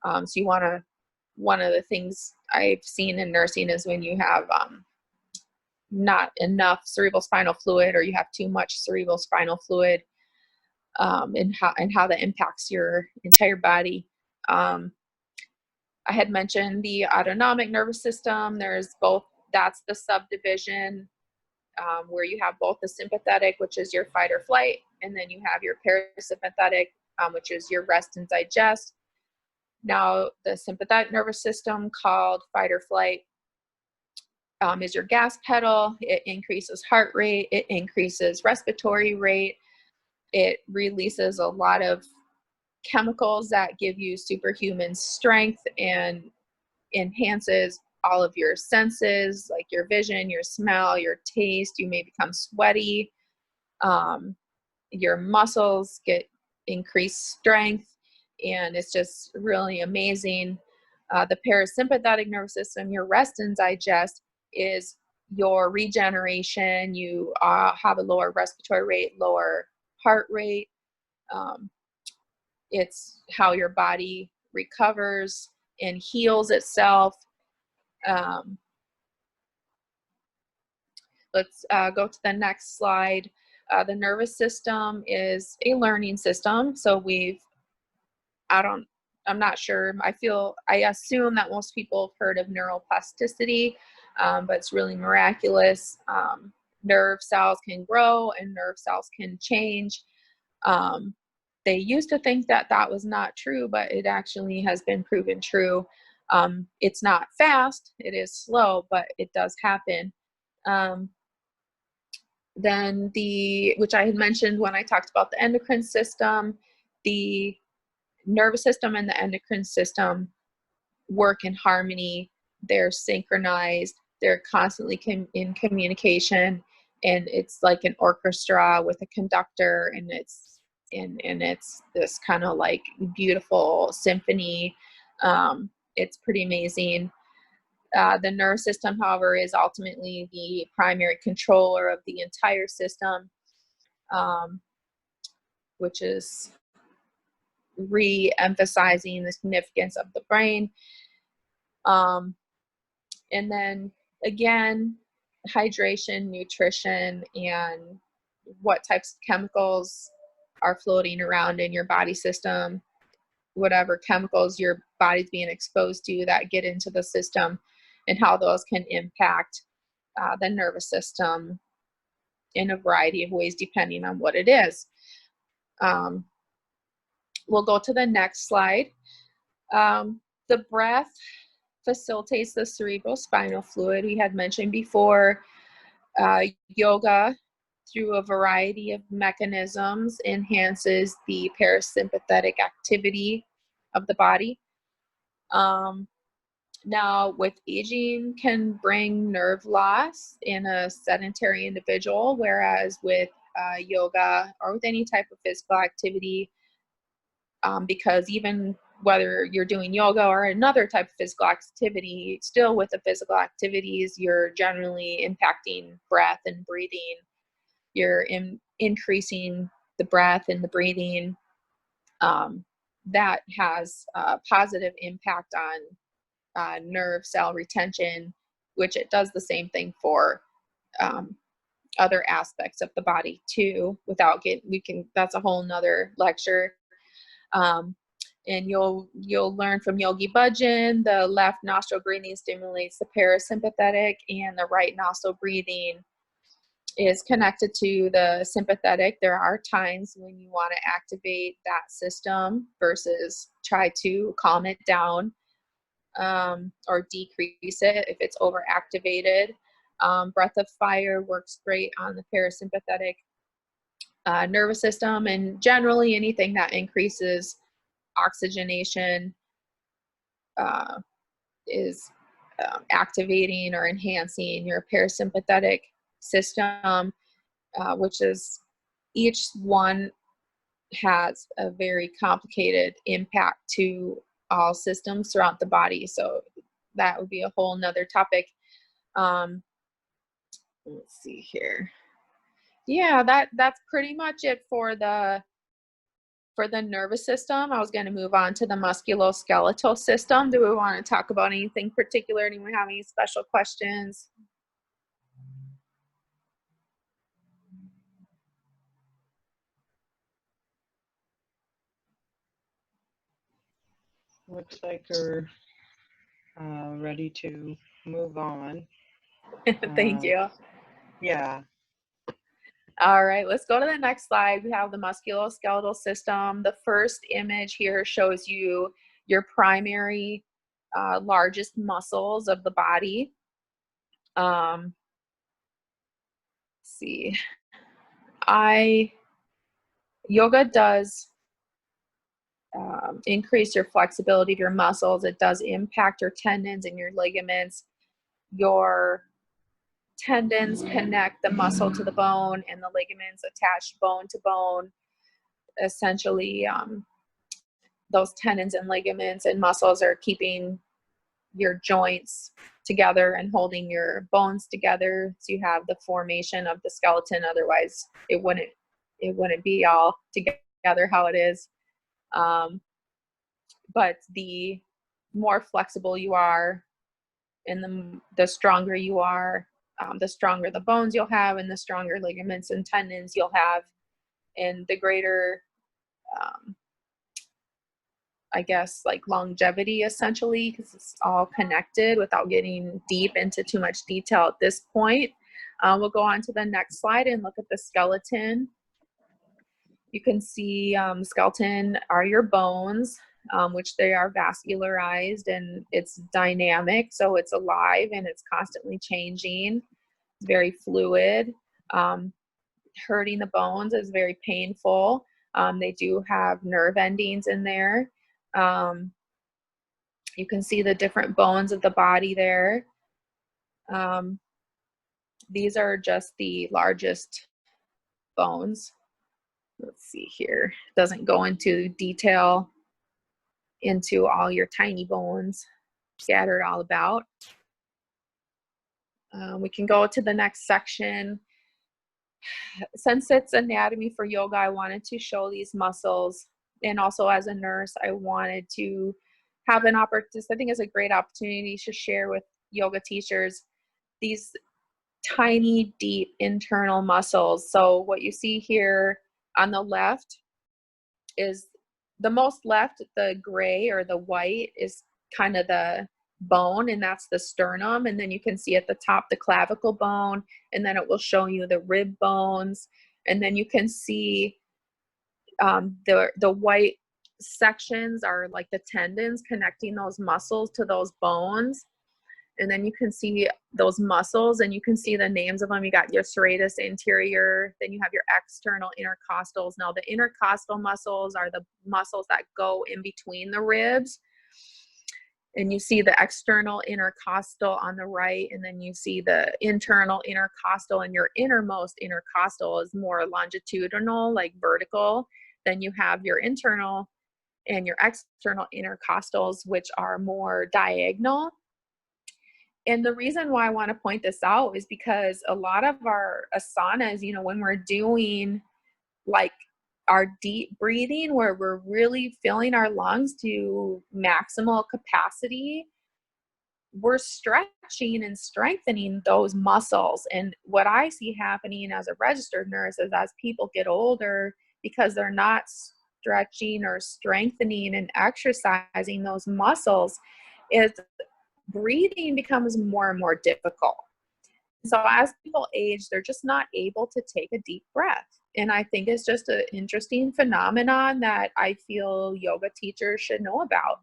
So you want to, one of the things I've seen in nursing is when you have not enough cerebrospinal fluid, or you have too much cerebrospinal fluid, and how that impacts your entire body. I had mentioned the autonomic nervous system. There's both, that's the subdivision where you have both the sympathetic, which is your fight or flight, and then you have your parasympathetic, which is your rest and digest. Now, the sympathetic nervous system, called fight or flight, is your gas pedal. It increases heart rate. It increases respiratory rate. It releases a lot of chemicals that give you superhuman strength and enhances all of your senses, like your vision, your smell, your taste. You may become sweaty. Your muscles get increased strength, and it's just really amazing. The parasympathetic nervous system, your rest and digest, is your regeneration. You have a lower respiratory rate, lower heart rate. It's how your body recovers and heals itself. Let's go to the next slide. The nervous system is a learning system. So I'm not sure. I assume that most people have heard of neuroplasticity, but it's really miraculous. Nerve cells can grow and nerve cells can change. They used to think that that was not true, but it actually has been proven true. It's not fast, it is slow, but it does happen. Then which I had mentioned when I talked about the endocrine system, the nervous system and the endocrine system work in harmony. They're synchronized. They're constantly in communication, and it's like an orchestra with a conductor, and it's this kind of like beautiful symphony. It's pretty amazing. The nervous system, however, is ultimately the primary controller of the entire system, which is re-emphasizing the significance of the brain. And then again, hydration, nutrition, and what types of chemicals are floating around in your body system, whatever chemicals your body's being exposed to that get into the system, and how those can impact the nervous system in a variety of ways depending on what it is. We'll go to the next slide. The breath facilitates the cerebrospinal fluid. We had mentioned before, yoga, through a variety of mechanisms, enhances the parasympathetic activity of the body. Now, with aging can bring nerve loss in a sedentary individual, whereas with yoga or with any type of physical activity, because even whether you're doing yoga or another type of physical activity, still with the physical activities, you're generally impacting breath and breathing. You're increasing the breath and the breathing. That has a positive impact on nerve cell retention, which it does the same thing for other aspects of the body too. That's a whole nother lecture. And you'll learn from Yogi Bhajan, the left nostril breathing stimulates the parasympathetic, and the right nostril breathing is connected to the sympathetic. There are times when you want to activate that system versus try to calm it down, or decrease it if it's overactivated. Breath of fire works great on the parasympathetic nervous system, and generally anything that increases oxygenation is activating or enhancing your parasympathetic system, which is, each one has a very complicated impact to all systems throughout the body. So that would be a whole nother topic. Let's see here. Yeah, that's pretty much it for the nervous system. I was going to move on to the musculoskeletal system. Do we want to talk about anything particular? Anyone have any special questions? Looks like we're ready to move on. Thank you. Yeah. All right, let's go to the next slide. We have the musculoskeletal system. The first image here shows you your primary largest muscles of the body. Let's see. Yoga does increase your flexibility of your muscles. It does impact your tendons and your ligaments. Your tendons connect the muscle to the bone, and the ligaments attach bone to bone. Essentially, those tendons and ligaments and muscles are keeping your joints together and holding your bones together, so you have the formation of the skeleton. Otherwise, it wouldn't be all together how it is. But the more flexible you are, and the stronger you are, the stronger the bones you'll have, and the stronger ligaments and tendons you'll have, and the greater, I guess, like longevity, essentially, because it's all connected without getting deep into too much detail at this point. We'll go on to the next slide and look at the skeleton. You can see skeleton are your bones, which they are vascularized, and it's dynamic, so it's alive and it's constantly changing. It's very fluid. Hurting the bones is very painful. They do have nerve endings in there. You can see the different bones of the body there. These are just the largest bones. Let's see here. It doesn't go into detail into all your tiny bones scattered all about. We can go to the next section. Since it's anatomy for yoga, I wanted to show these muscles, and also as a nurse, I wanted to have an opportunity. I think it's a great opportunity to share with yoga teachers these tiny, deep internal muscles. So what you see here on the left is the most left, the gray or the white is kind of the bone, and that's the sternum. And then you can see at the top the clavicle bone, and then it will show you the rib bones. And then you can see the white sections are like the tendons connecting those muscles to those bones. And then you can see those muscles, and you can see the names of them. You got your serratus anterior, then you have your external intercostals. Now the intercostal muscles are the muscles that go in between the ribs. And you see the external intercostal on the right, and then you see the internal intercostal, and your innermost intercostal is more longitudinal, like vertical. Then you have your internal and your external intercostals, which are more diagonal. And the reason why I want to point this out is because a lot of our asanas, you know, when we're doing like our deep breathing, where we're really filling our lungs to maximal capacity, we're stretching and strengthening those muscles. And what I see happening as a registered nurse is as people get older, because they're not stretching or strengthening and exercising those muscles, is breathing becomes more and more difficult. So as people age, they're just not able to take a deep breath. And I think it's just an interesting phenomenon that I feel yoga teachers should know about.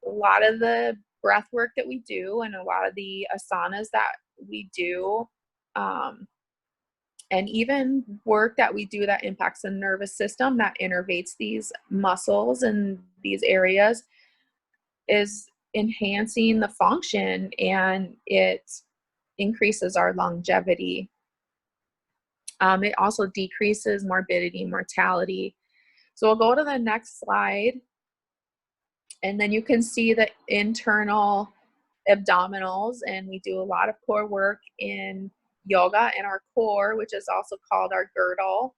A lot of the breath work that we do and a lot of the asanas that we do, and even work that we do that impacts the nervous system, that innervates these muscles and these areas, is enhancing the function, and it increases our longevity. It also decreases morbidity, mortality. So we'll go to the next slide, and then you can see the internal abdominals, and we do a lot of core work in yoga, and our core, which is also called our girdle,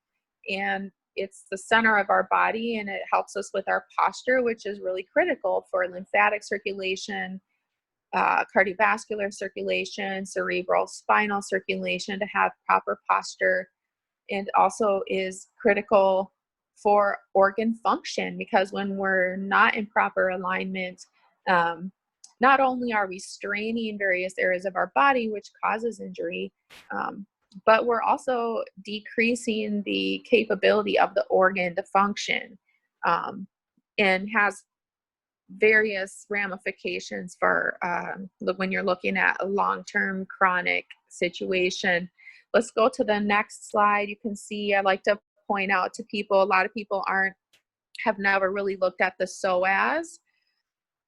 and it's the center of our body, and it helps us with our posture, which is really critical for lymphatic circulation, cardiovascular circulation, cerebral spinal circulation, to have proper posture, and also is critical for organ function, because when we're not in proper alignment, not only are we straining various areas of our body, which causes injury, but we're also decreasing the capability of the organ to function, and has various ramifications for when you're looking at a long-term chronic situation. Let's go to the next slide. You can see, I like to point out to people, a lot of people have never really looked at the psoas,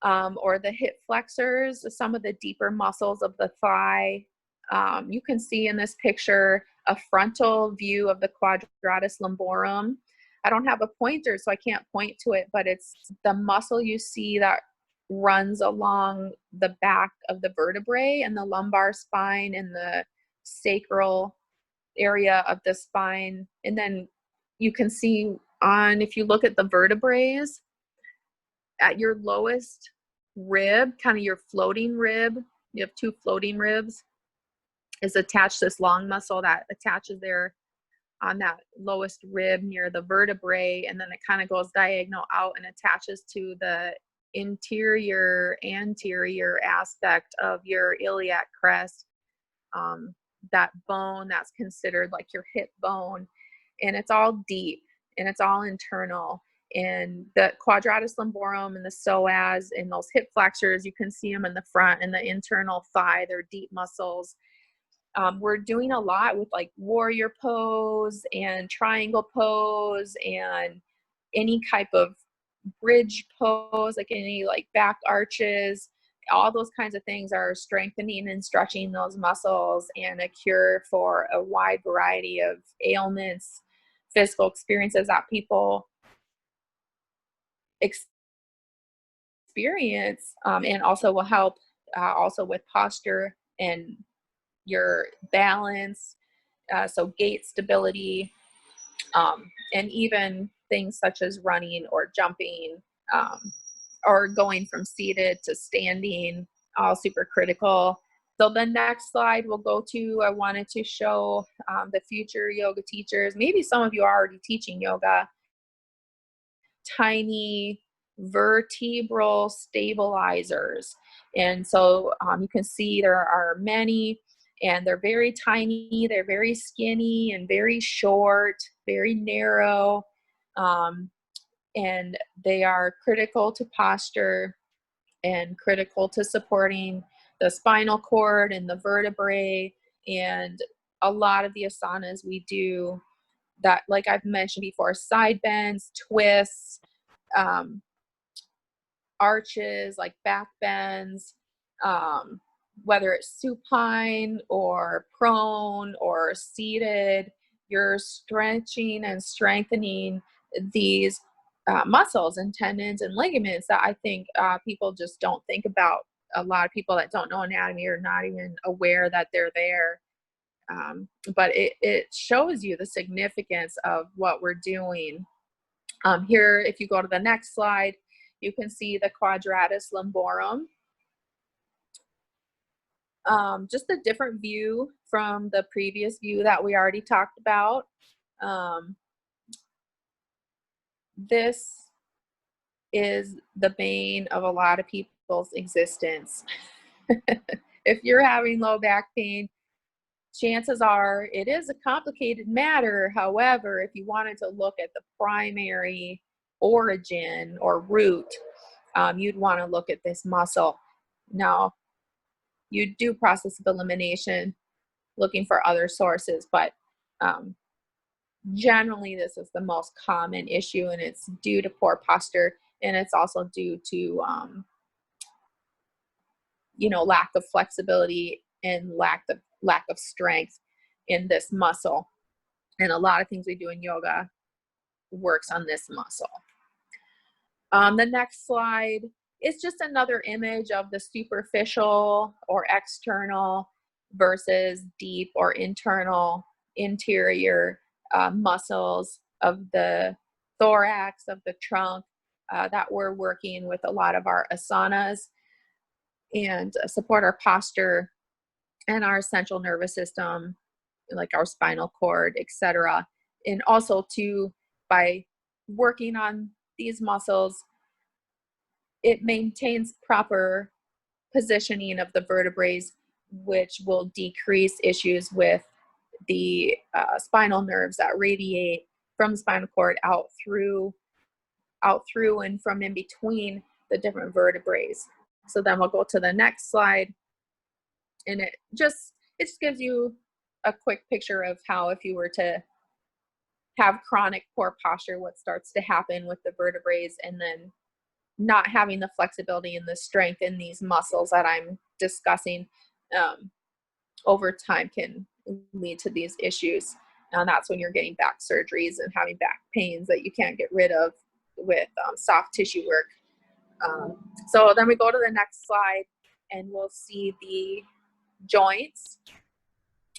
or the hip flexors, some of the deeper muscles of the thigh. You can see in this picture a frontal view of the quadratus lumborum. I don't have a pointer, so I can't point to it, but it's the muscle you see that runs along the back of the vertebrae and the lumbar spine and the sacral area of the spine. And then you can see if you look at the vertebrae, at your lowest rib, kind of your floating rib, you have two floating ribs, is attached to this long muscle that attaches there on that lowest rib near the vertebrae, and then it kind of goes diagonal out and attaches to the anterior aspect of your iliac crest, that bone that's considered like your hip bone, and it's all deep and it's all internal. And the quadratus lumborum and the psoas and those hip flexors, you can see them in the front, and the internal thigh, they're deep muscles. We're doing a lot with like warrior pose and triangle pose and any type of bridge pose, like any like back arches. All those kinds of things are strengthening and stretching those muscles, and a cure for a wide variety of ailments, physical experiences that people experience, and also will help also with posture and your balance, so gait stability, and even things such as running or jumping, or going from seated to standing, all super critical. So the next slide we'll go to, I wanted to show the future yoga teachers. Maybe some of you are already teaching yoga. Tiny vertebral stabilizers. And so you can see there are many, and they're very tiny, they're very skinny and very short, very narrow, and they are critical to posture and critical to supporting the spinal cord and the vertebrae. And a lot of the asanas we do, that, like I've mentioned before, side bends, twists, arches, like back bends, whether it's supine or prone or seated, you're stretching and strengthening these muscles and tendons and ligaments that I think people just don't think about. A lot of people that don't know anatomy are not even aware that they're there. But it shows you the significance of what we're doing. Here, if you go to the next slide, you can see the quadratus lumborum. Just a different view from the previous view that we already talked about. This is the bane of a lot of people's existence. If you're having low back pain, chances are it is a complicated matter. However, if you wanted to look at the primary origin or root, you'd want to look at this muscle. Now, you do process of elimination looking for other sources, but generally this is the most common issue, and it's due to poor posture, and it's also due to lack of flexibility and lack of strength in this muscle. And a lot of things we do in yoga works on this muscle. The next slide is just another image of the superficial or external versus deep or interior muscles of the thorax, of the trunk, that we're working with a lot of our asanas and support our posture and our central nervous system, like our spinal cord, etc. And also too, by working on these muscles, it maintains proper positioning of the vertebrae, which will decrease issues with the spinal nerves that radiate from the spinal cord out through and from in between the different vertebrae. So then we'll go to the next slide, and it just gives you a quick picture of how, if you were to have chronic poor posture, what starts to happen with the vertebrae, and then not having the flexibility and the strength in these muscles that I'm discussing over time can lead to these issues. And that's when you're getting back surgeries and having back pains that you can't get rid of with soft tissue work. So then we go to the next slide, and we'll see the joints,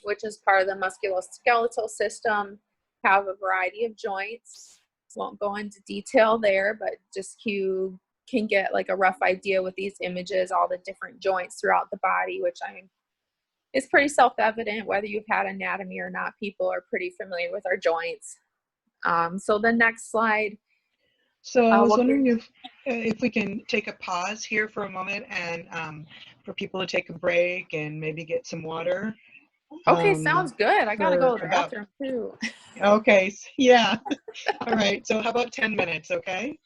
which is part of the musculoskeletal system, have a variety of joints. Won't go into detail there, but just you can get like a rough idea with these images, all the different joints throughout the body, which it's pretty self-evident whether you've had anatomy or not. People are pretty familiar with our joints. So the next slide. So I was wondering if we can take a pause here for a moment, and for people to take a break and maybe get some water. Okay, sounds good. I gotta go to the bathroom too. Okay, yeah. All right, so how about 10 minutes, okay?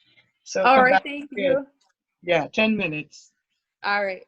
So all right, thank you. Yeah, 10 minutes. All right.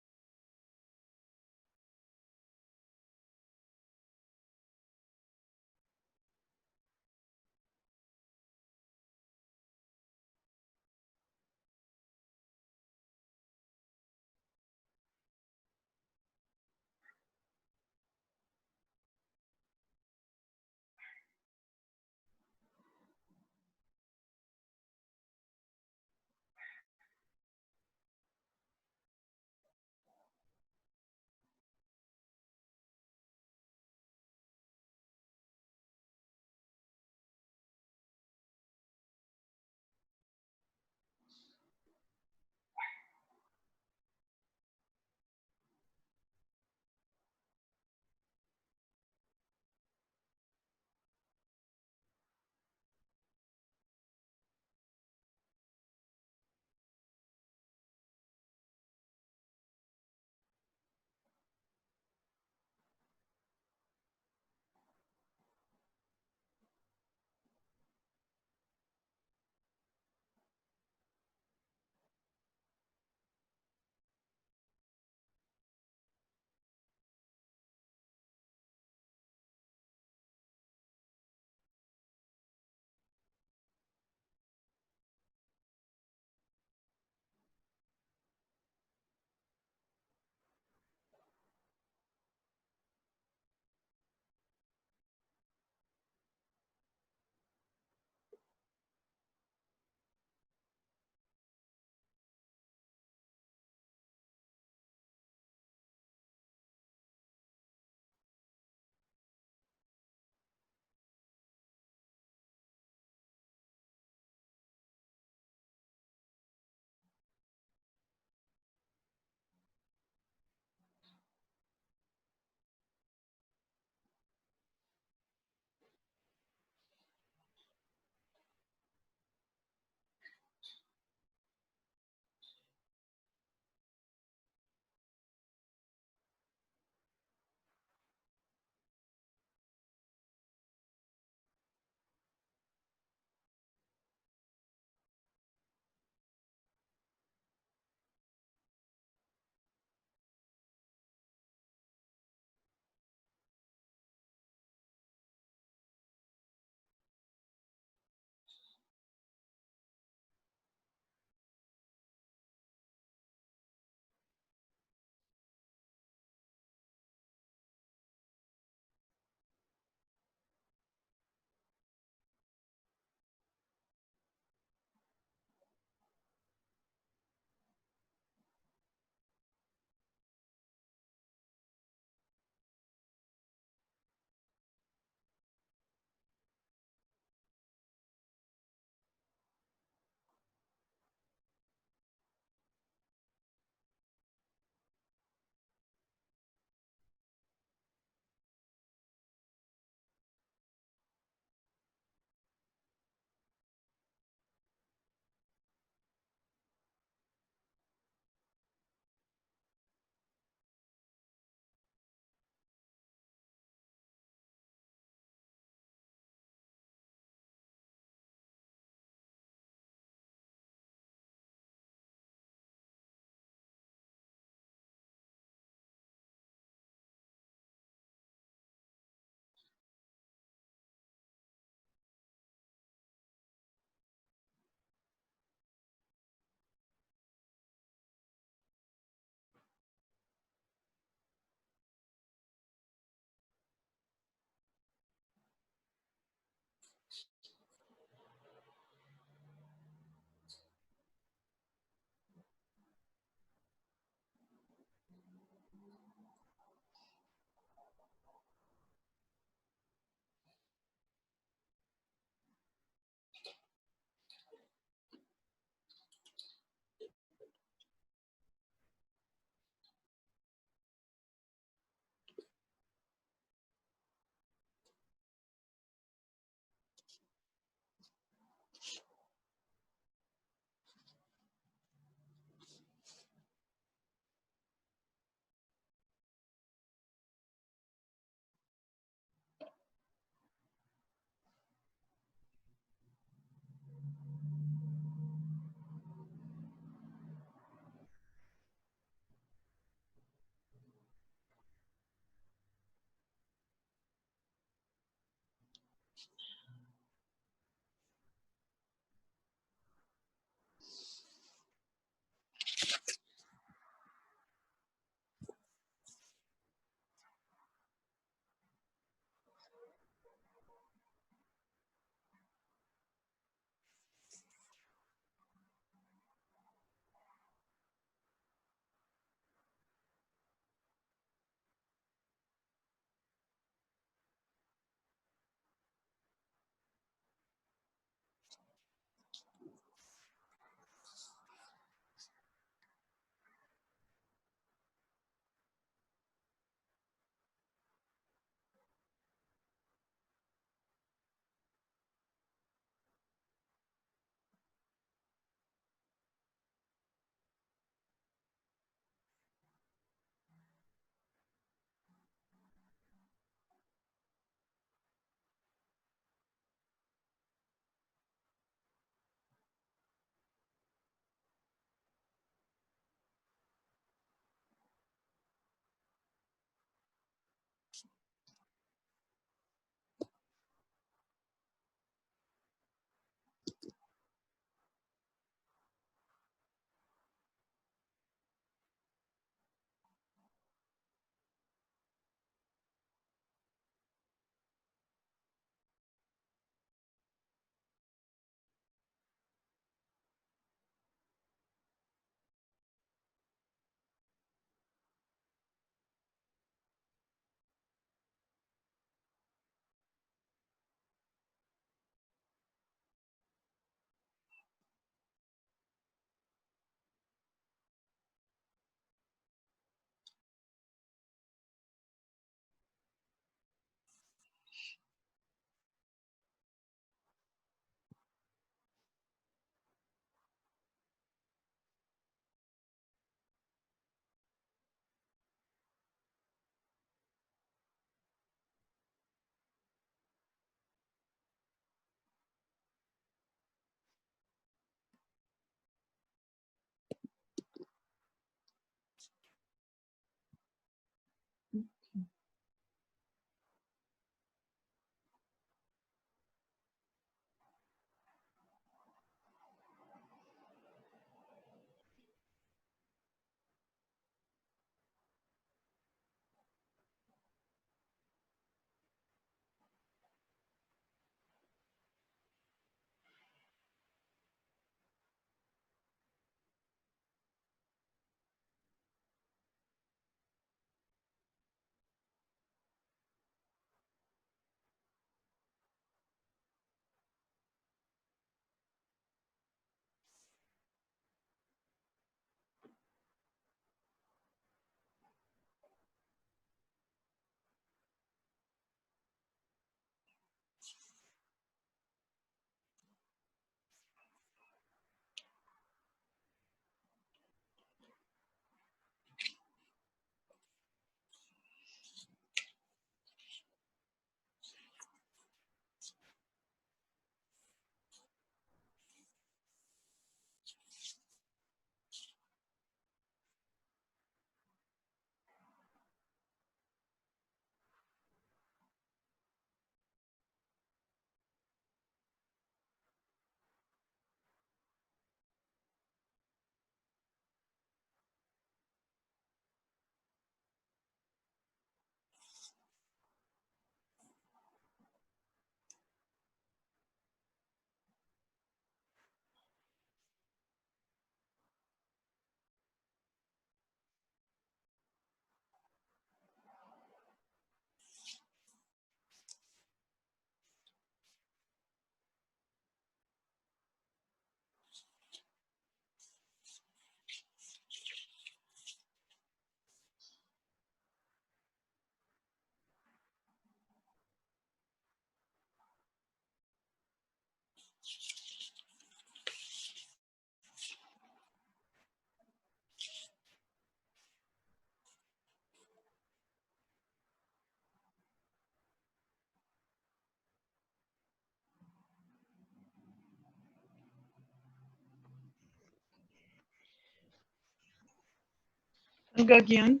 Angad, Gian.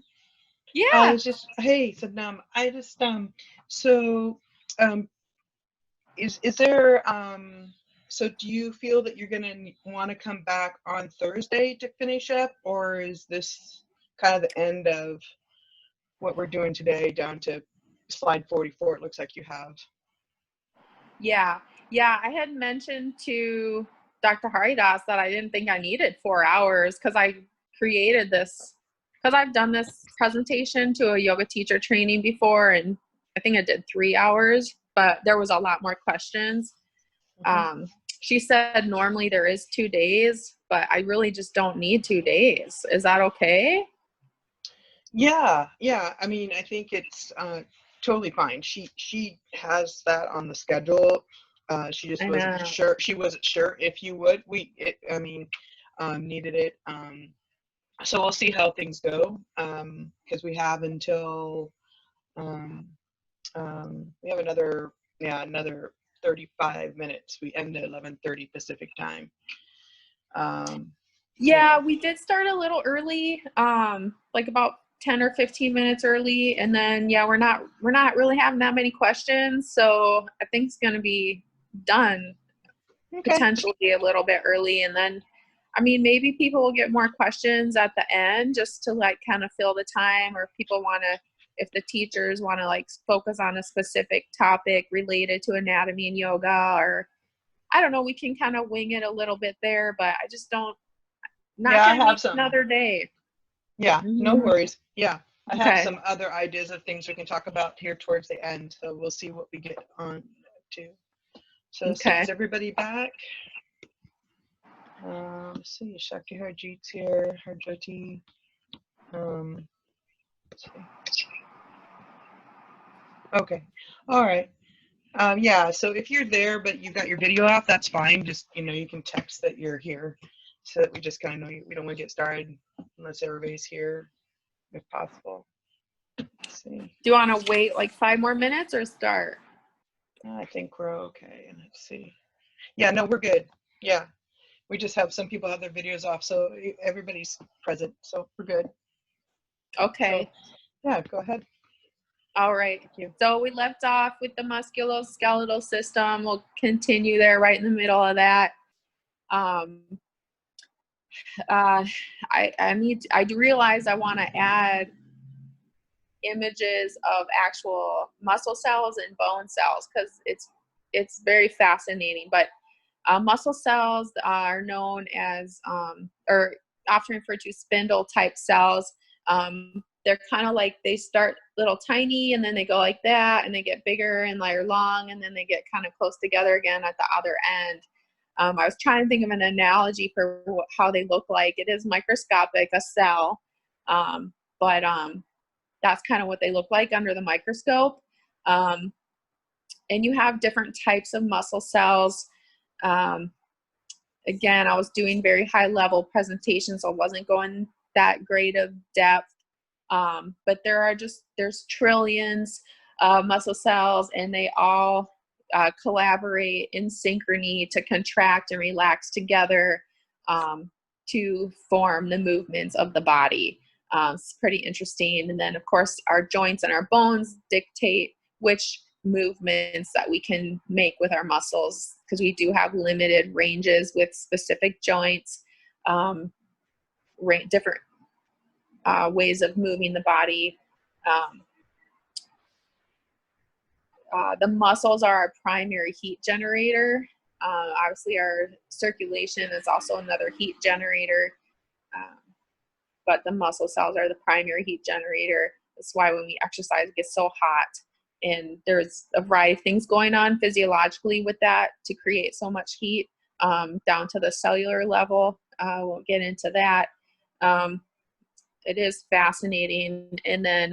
I Yeah. was just, hey, Sadnam, I just, so, um, is there, so do you feel that you're gonna want to come back on Thursday to finish up, or is this kind of the end of what we're doing today down to slide 44? It looks like you have. Yeah. Yeah. I had mentioned to Dr. Haridas that I didn't think I needed 4 hours because I created this, because I've done this presentation to a yoga teacher training before, and I think I did 3 hours, but there was a lot more questions. She said normally there is 2 days, but I really just don't need 2 days. Is that okay? Yeah, yeah. I mean, I think it's totally fine. She has that on the schedule. She just I wasn't know. sure. She wasn't sure if you would. I mean, needed it. So we'll see how things go. Because we have until we have another 35 minutes. We end at 11:30 Pacific time. Yeah, we did start a little early, like about 10 or 15 minutes early, and then yeah, we're not really having that many questions, so I think it's going to be done Okay. potentially a little bit early, and then I mean maybe people will get more questions at the end just to like kind of fill the time, or if people want to, if the teachers want to like focus on a specific topic related to anatomy and yoga, or I don't know, we can kind of wing it a little bit there, but I just don't, not Yeah, I gonna have need some. another day. Yeah, no worries. Yeah, I have Okay. some other ideas of things we can talk about here towards the end, so we'll see what we get on to. So Okay. is everybody back? Let's see, Shakti Harjeet's here, Harjoti. Let's see. Okay, all right. Yeah, so if you're there but you've got your video off, that's fine. Just, you can text that you're here so that we just kind of know we don't want to get started unless everybody's here, if possible. Let's see. Do you want to wait like 5 more minutes or start? I think we're okay. Let's see. Yeah, no, we're good. Yeah, we just have some people have their videos off, so everybody's present, so we're good. Okay. So, yeah, go ahead. All right. Thank you. So we left off with the musculoskeletal system. We'll continue there right in the middle of that. I realize I want to add images of actual muscle cells and bone cells because it's very fascinating. But muscle cells are known as, or often referred to, spindle type cells. They're kind of like, they start little tiny and then they go like that and they get bigger and they're long and then they get kind of close together again at the other end. I was trying to think of an analogy for how they look like. It is microscopic, a cell, but that's kind of what they look like under the microscope. And you have different types of muscle cells. Again, I was doing very high level presentations, so I wasn't going that great of depth. But there's trillions of muscle cells, and they all collaborate in synchrony to contract and relax together to form the movements of the body. It's pretty interesting. And then, of course, our joints and our bones dictate which movements that we can make with our muscles, because we do have limited ranges with specific joints, different ways of moving the body. The muscles are our primary heat generator. Obviously, our circulation is also another heat generator, but the muscle cells are the primary heat generator. That's why when we exercise, it gets so hot. And there's a variety of things going on physiologically with that to create so much heat, down to the cellular level. I won't get into that. It is fascinating. And then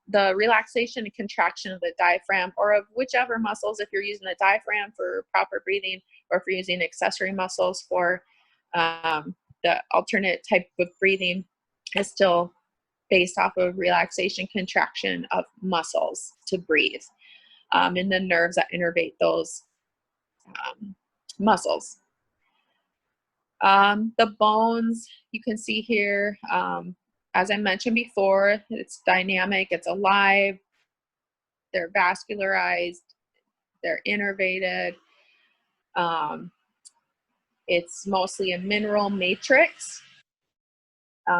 the relaxation and contraction of the diaphragm, or of whichever muscles, if you're using the diaphragm for proper breathing, or if you're using accessory muscles for the alternate type of breathing, is still based off of relaxation, contraction of muscles to breathe, and the nerves that innervate those muscles. The bones, you can see here, as I mentioned before, it's dynamic, it's alive, they're vascularized, they're innervated. It's mostly a mineral matrix.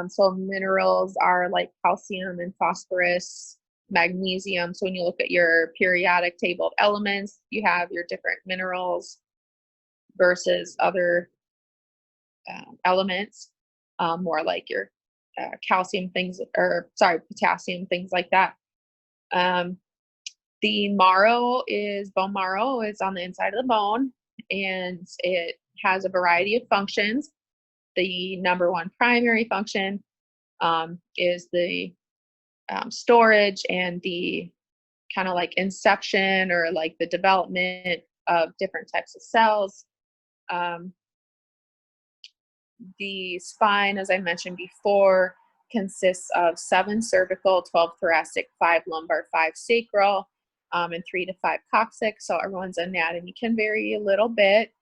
So minerals are like calcium and phosphorus, magnesium. So when you look at your periodic table of elements, you have your different minerals versus other elements, more like your calcium things, or sorry, potassium, things like that. The marrow is bone marrow. It's on the inside of the bone, and it has a variety of functions. The number one primary function is the storage and the kind of like inception, or like the development of different types of cells. The spine, as I mentioned before, consists of 7 cervical, 12 thoracic, 5 lumbar, 5 sacral, and 3 to 5 coccyx. So everyone's anatomy can vary a little bit.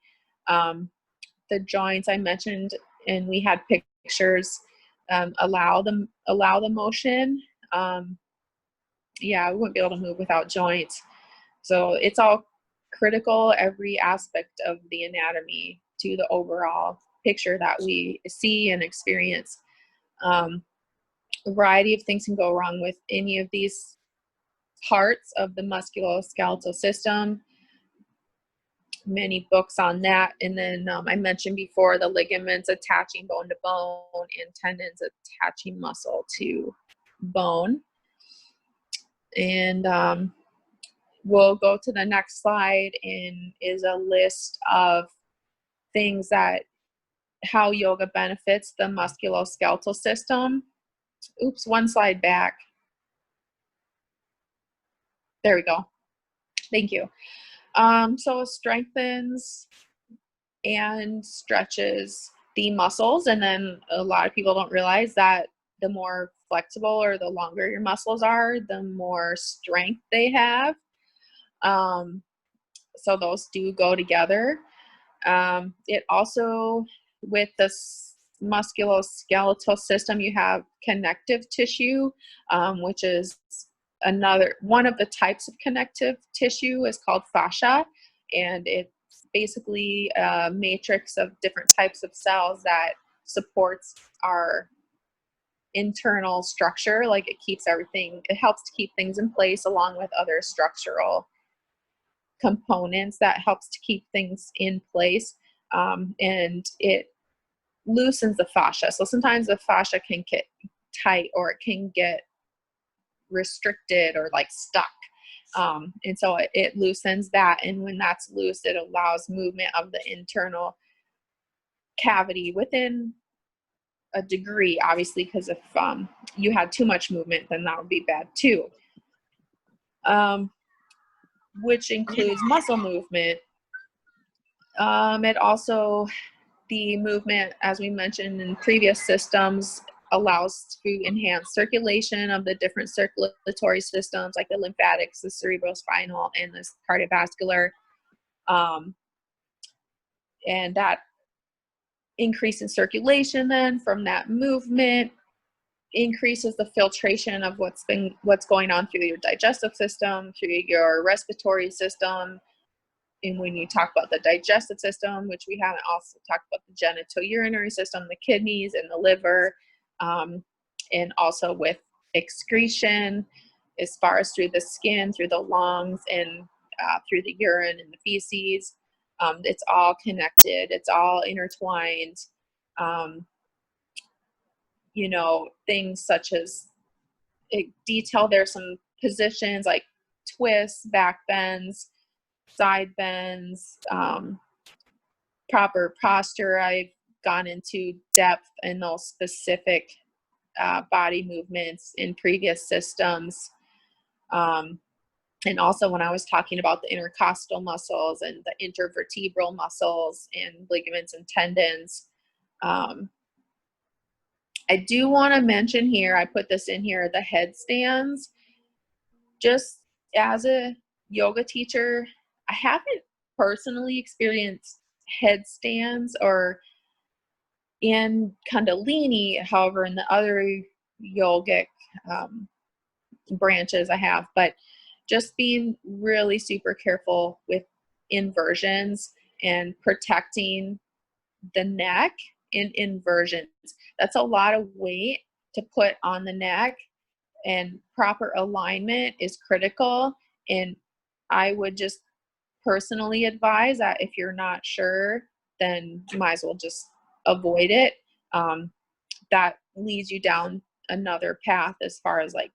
The joints I mentioned, and we had pictures, allow the motion. Yeah, we wouldn't be able to move without joints. So it's all critical, every aspect of the anatomy, to the overall picture that we see and experience. A variety of things can go wrong with any of these parts of the musculoskeletal system. Many books on that. And then I mentioned before the ligaments attaching bone to bone and tendons attaching muscle to bone. And we'll go to the next slide, and is a list of things that how yoga benefits the musculoskeletal system. Oops, one slide back. There we go. Thank you. So it strengthens and stretches the muscles, and then a lot of people don't realize that the more flexible or the longer your muscles are, the more strength they have. So those do go together. It also, with this musculoskeletal system, you have connective tissue, which is another one of the types of connective tissue is called fascia, and it's basically a matrix of different types of cells that supports our internal structure. Like it keeps everything, it helps to keep things in place, along with other structural components that helps to keep things in place. And it loosens the fascia. So sometimes the fascia can get tight, or it can get restricted or like stuck. And so it loosens that. And when that's loose, it allows movement of the internal cavity within a degree, obviously, because if you had too much movement, then that would be bad too. Which includes muscle movement. It also, the movement, as we mentioned in previous systems, allows to enhance circulation of the different circulatory systems, like the lymphatics, the cerebrospinal, and the cardiovascular. And that increase in circulation then from that movement increases the filtration of what's going on through your digestive system, through your respiratory system. And when you talk about the digestive system, which we haven't also talked about, the genitourinary system, the kidneys and the liver, and also with excretion, as far as through the skin, through the lungs, and through the urine and the feces. It's all connected. It's all intertwined. You know, things such as detail. There's some positions like twists, back bends, side bends, proper posture. I've gone into depth in those specific body movements in previous systems. And also when I was talking about the intercostal muscles and the intervertebral muscles and ligaments and tendons, I do want to mention here, I put this in here, the headstands. Just as a yoga teacher, I haven't personally experienced headstands or in Kundalini. However, in the other yogic branches I have, but just being really super careful with inversions and protecting the neck in inversions. That's a lot of weight to put on the neck, and proper alignment is critical. And I would just personally advise that if you're not sure, then you might as well just avoid it. That leads you down another path as far as like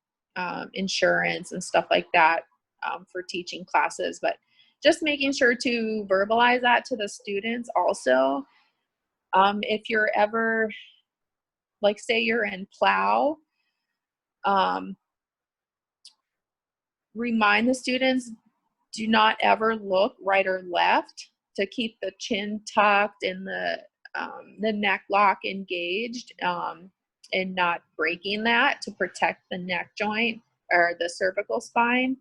insurance and stuff like that for teaching classes. But just making sure to verbalize that to the students also. If you're ever, like say you're in plow, remind the students, do not ever look right or left, to keep the chin tucked and the neck lock engaged, and not breaking that, to protect the neck joint or the cervical spine.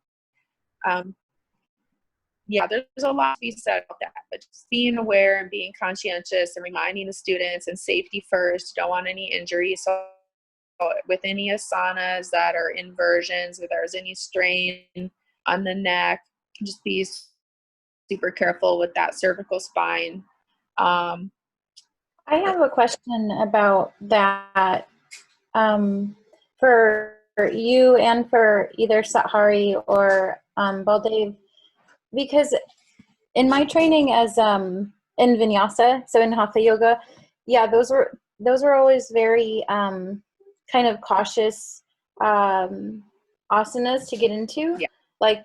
Yeah, there's a lot to be said about that, but just being aware and being conscientious and reminding the students, and safety first, don't want any injuries. So with any asanas that are inversions, if there's any strain on the neck, just be super careful with that cervical spine. I have a question about that, for you and for either Sathari or Baldev, because in my training as in Vinyasa, so in Hatha Yoga, yeah, those were always very kind of cautious asanas to get into, Yeah. like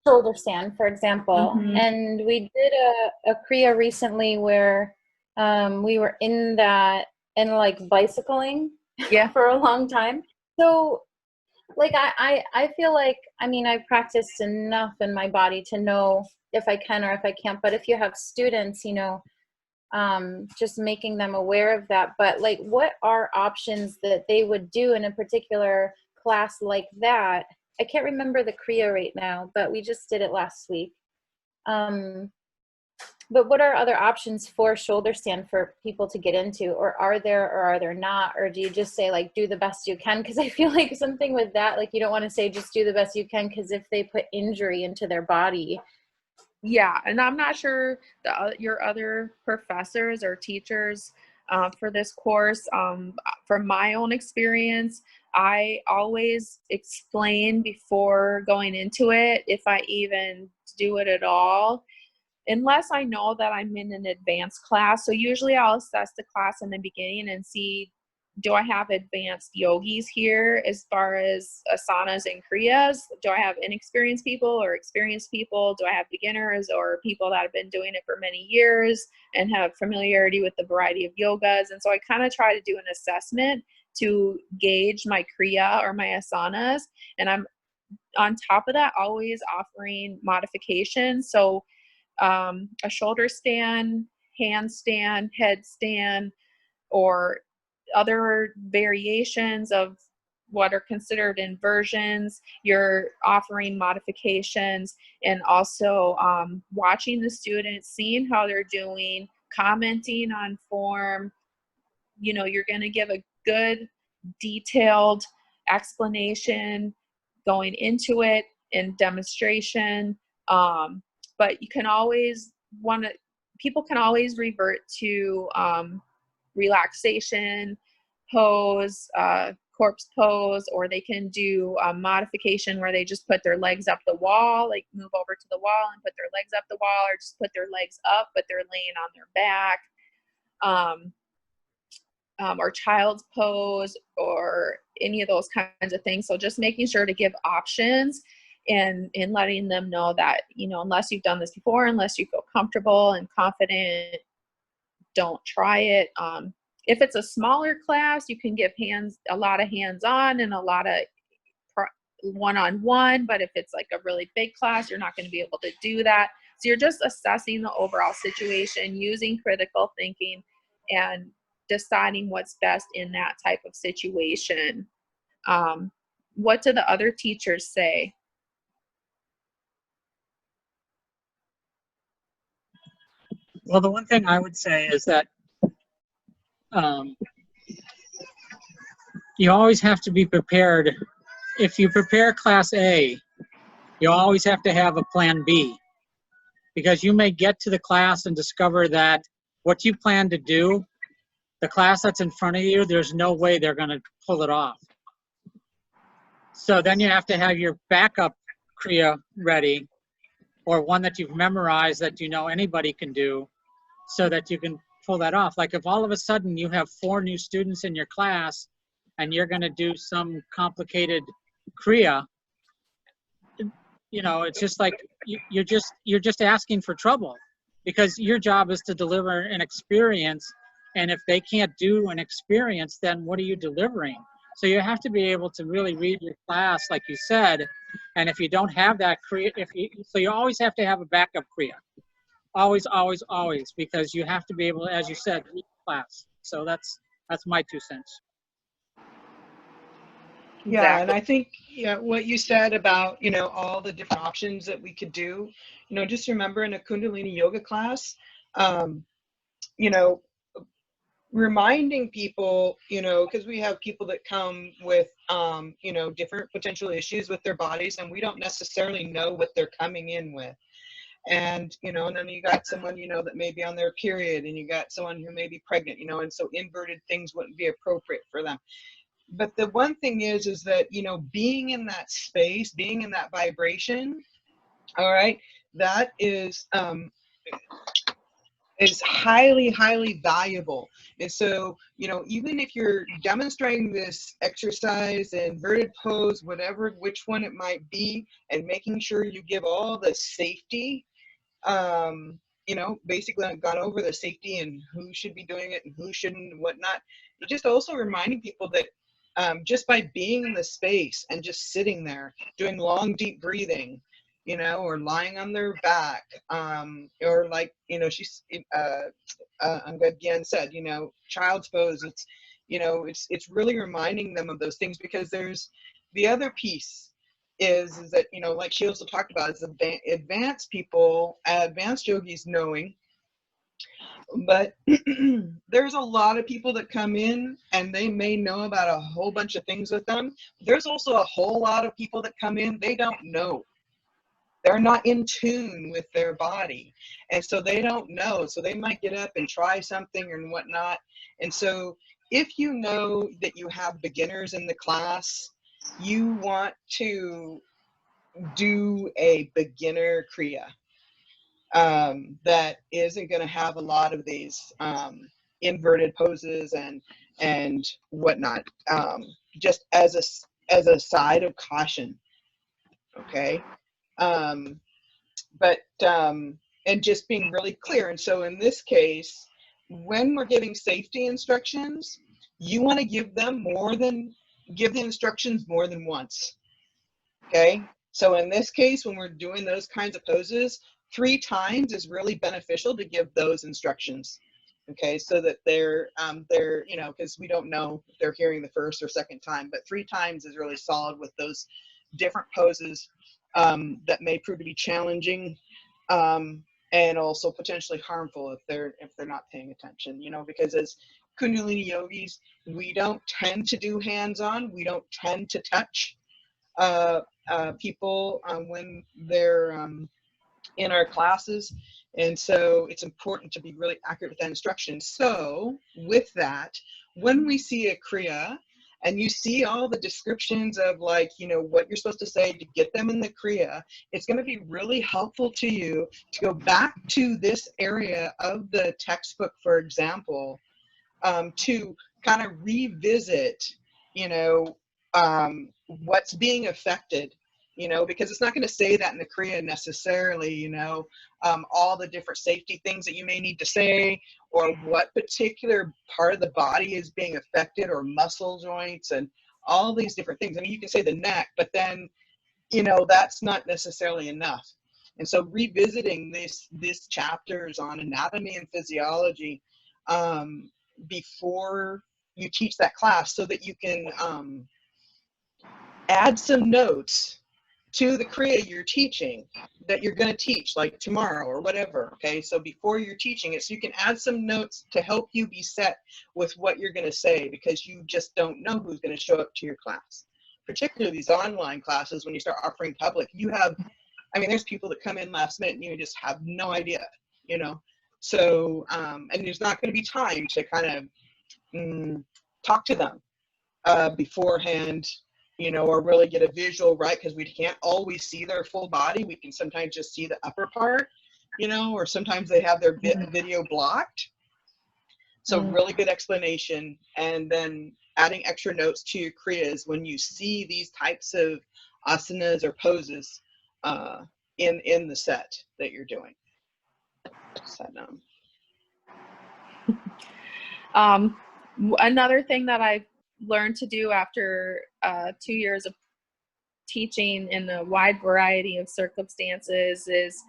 shoulder stand, for example. Mm-hmm. And we did a Kriya recently where we were in that and like bicycling for a long time. So like I feel like, I mean, I've practiced enough in my body to know if I can or if I can't. But if you have students, you know, just making them aware of that. But like, what are options that they would do in a particular class like that? I can't remember the Kriya right now, but we just did it last week. But what are other options for shoulder stand for people to get into, or are there not? Or do you just say like, do the best you can? Because I feel like something with that, like you don't want to say just do the best you can, because if they put injury into their body. Yeah, and I'm not sure your other professors or teachers for this course. From my own experience, I always explain before going into it, if I even do it at all, unless I know that I'm in an advanced class. So usually I'll assess the class in the beginning and see, do I have advanced yogis here as far as asanas and kriyas? Do I have inexperienced people or experienced people? Do I have beginners or people that have been doing it for many years and have familiarity with the variety of yogas? And so I kind of try to do an assessment to gauge my kriya or my asanas. And I'm on top of that always offering modifications. So a shoulder stand, handstand, headstand, or other variations of what are considered inversions. You're offering modifications, and also watching the students, seeing how they're doing, commenting on form. You know, you're going to give a good detailed explanation going into it and demonstration. But you can always people can always revert to relaxation pose, corpse pose, or they can do a modification where they just put their legs up the wall, like move over to the wall and put their legs up the wall, or just put their legs up but they're laying on their back. Or child's pose, or any of those kinds of things. So just making sure to give options and letting them know that, you know, unless you've done this before, unless you feel comfortable and confident, don't try it. If it's a smaller class, you can give a lot of hands-on and a lot of one-on-one, but if it's like a really big class, you're not going to be able to do that. So you're just assessing the overall situation, using critical thinking, and deciding what's best in that type of situation. What do the other teachers say? Well, the one thing I would say is that you always have to be prepared. If you prepare Class A, you always have to have a Plan B, because you may get to the class and discover that what you plan to do, the class that's in front of you, there's no way they're going to pull it off. So then you have to have your backup Kriya ready, or one that you've memorized that you know anybody can do, so that you can pull that off. Like if all of a sudden you have 4 new students in your class and you're going to do some complicated Kriya, you know, it's just like you're just asking for trouble, because your job is to deliver an experience, and if they can't do an experience, then what are you delivering? So you have to be able to really read your class, like you said, and if you don't have that Kriya, so you always have to have a backup Kriya. Always, always, always, because you have to be able to, as you said, read the class. So that's my 2 cents. Yeah, and I think, yeah, what you said about, you know, all the different options that we could do, you know, just remember in a Kundalini yoga class, you know, reminding people, you know, because we have people that come with, you know, different potential issues with their bodies, and we don't necessarily know what they're coming in with. And, you know, and then you got someone, you know, that may be on their period, and you got someone who may be pregnant, you know, and so inverted things wouldn't be appropriate for them. But the one thing is that, you know, being in that space, being in that vibration, all right, that is highly, highly valuable. And so, you know, even if you're demonstrating this exercise, inverted pose, whatever, which one it might be, and making sure you give all the safety, you know, basically I've gone over the safety and who should be doing it and who shouldn't and whatnot. You're just also reminding people that just by being in the space and just sitting there, doing long, deep breathing, you know, or lying on their back, or like, you know, Angad Gian said, you know, child's pose. It's, you know, it's really reminding them of those things, because there's the other piece is that, you know, like she also talked about, is advanced people, advanced yogis knowing, but there's a lot of people that come in and they may know about a whole bunch of things with them. There's also a whole lot of people that come in, they don't know. They're not in tune with their body. And so they don't know. So they might get up and try something and whatnot. And so if you know that you have beginners in the class, you want to do a beginner Kriya that isn't going to have a lot of these inverted poses and whatnot, just as a side of caution. Okay. But and just being really clear. And so in this case, when we're giving safety instructions, you want to give the instructions more than once. Okay. So in this case, when we're doing those kinds of poses, 3 times is really beneficial to give those instructions. Okay, so that they're you know, because we don't know if they're hearing the first or second time, but 3 times is really solid with those different poses that may prove to be challenging, and also potentially harmful if they're not paying attention. You know, because as Kundalini yogis, we don't tend to do hands-on. We don't tend to touch people when they're in our classes. And so it's important to be really accurate with that instruction. So with that, when we see a Kriya and you see all the descriptions of, like, you know, what you're supposed to say to get them in the Kriya, it's going to be really helpful to you to go back to this area of the textbook, for example, to kind of revisit, you know, what's being affected, you know, because it's not going to say that in the Kriya necessarily, you know, all the different safety things that you may need to say, or what particular part of the body is being affected, or muscle joints, and all these different things. I mean, you can say the neck, but then, you know, that's not necessarily enough. And so revisiting these chapters on anatomy and physiology before you teach that class, so that you can add some notes to the Kriya you're teaching, that you're going to teach like tomorrow or whatever. Okay, so before you're teaching it, so you can add some notes to help you be set with what you're going to say, because you just don't know who's going to show up to your class. Particularly these online classes, when you start offering public, you have, I mean, there's people that come in last minute and you just have no idea, you know. So and there's not going to be time to kind of talk to them beforehand, you know, or really get a visual, right? Because we can't always see their full body. We can sometimes just see the upper part, you know, or sometimes they have their video blocked. So really good explanation, and then adding extra notes to your kriyas when you see these types of asanas or poses in the set that you're doing. Set down. Another thing that I've learned to do after 2 years of teaching in a wide variety of circumstances is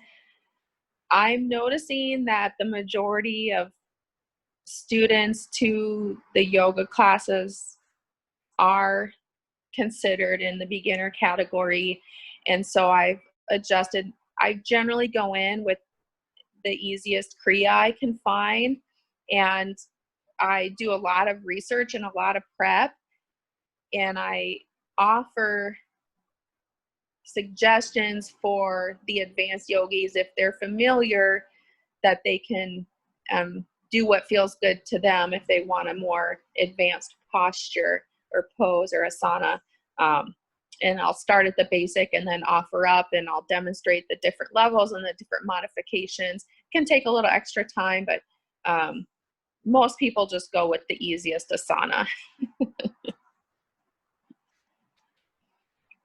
I'm noticing that the majority of students to the yoga classes are considered in the beginner category. And so I've adjusted. I generally go in with the easiest kriya I can find, and I do a lot of research and a lot of prep, and I offer suggestions for the advanced yogis if they're familiar, that they can do what feels good to them if they want a more advanced posture or pose or asana. And I'll start at the basic and then offer up, and I'll demonstrate the different levels and the different modifications. It can take a little extra time, but most people just go with the easiest asana.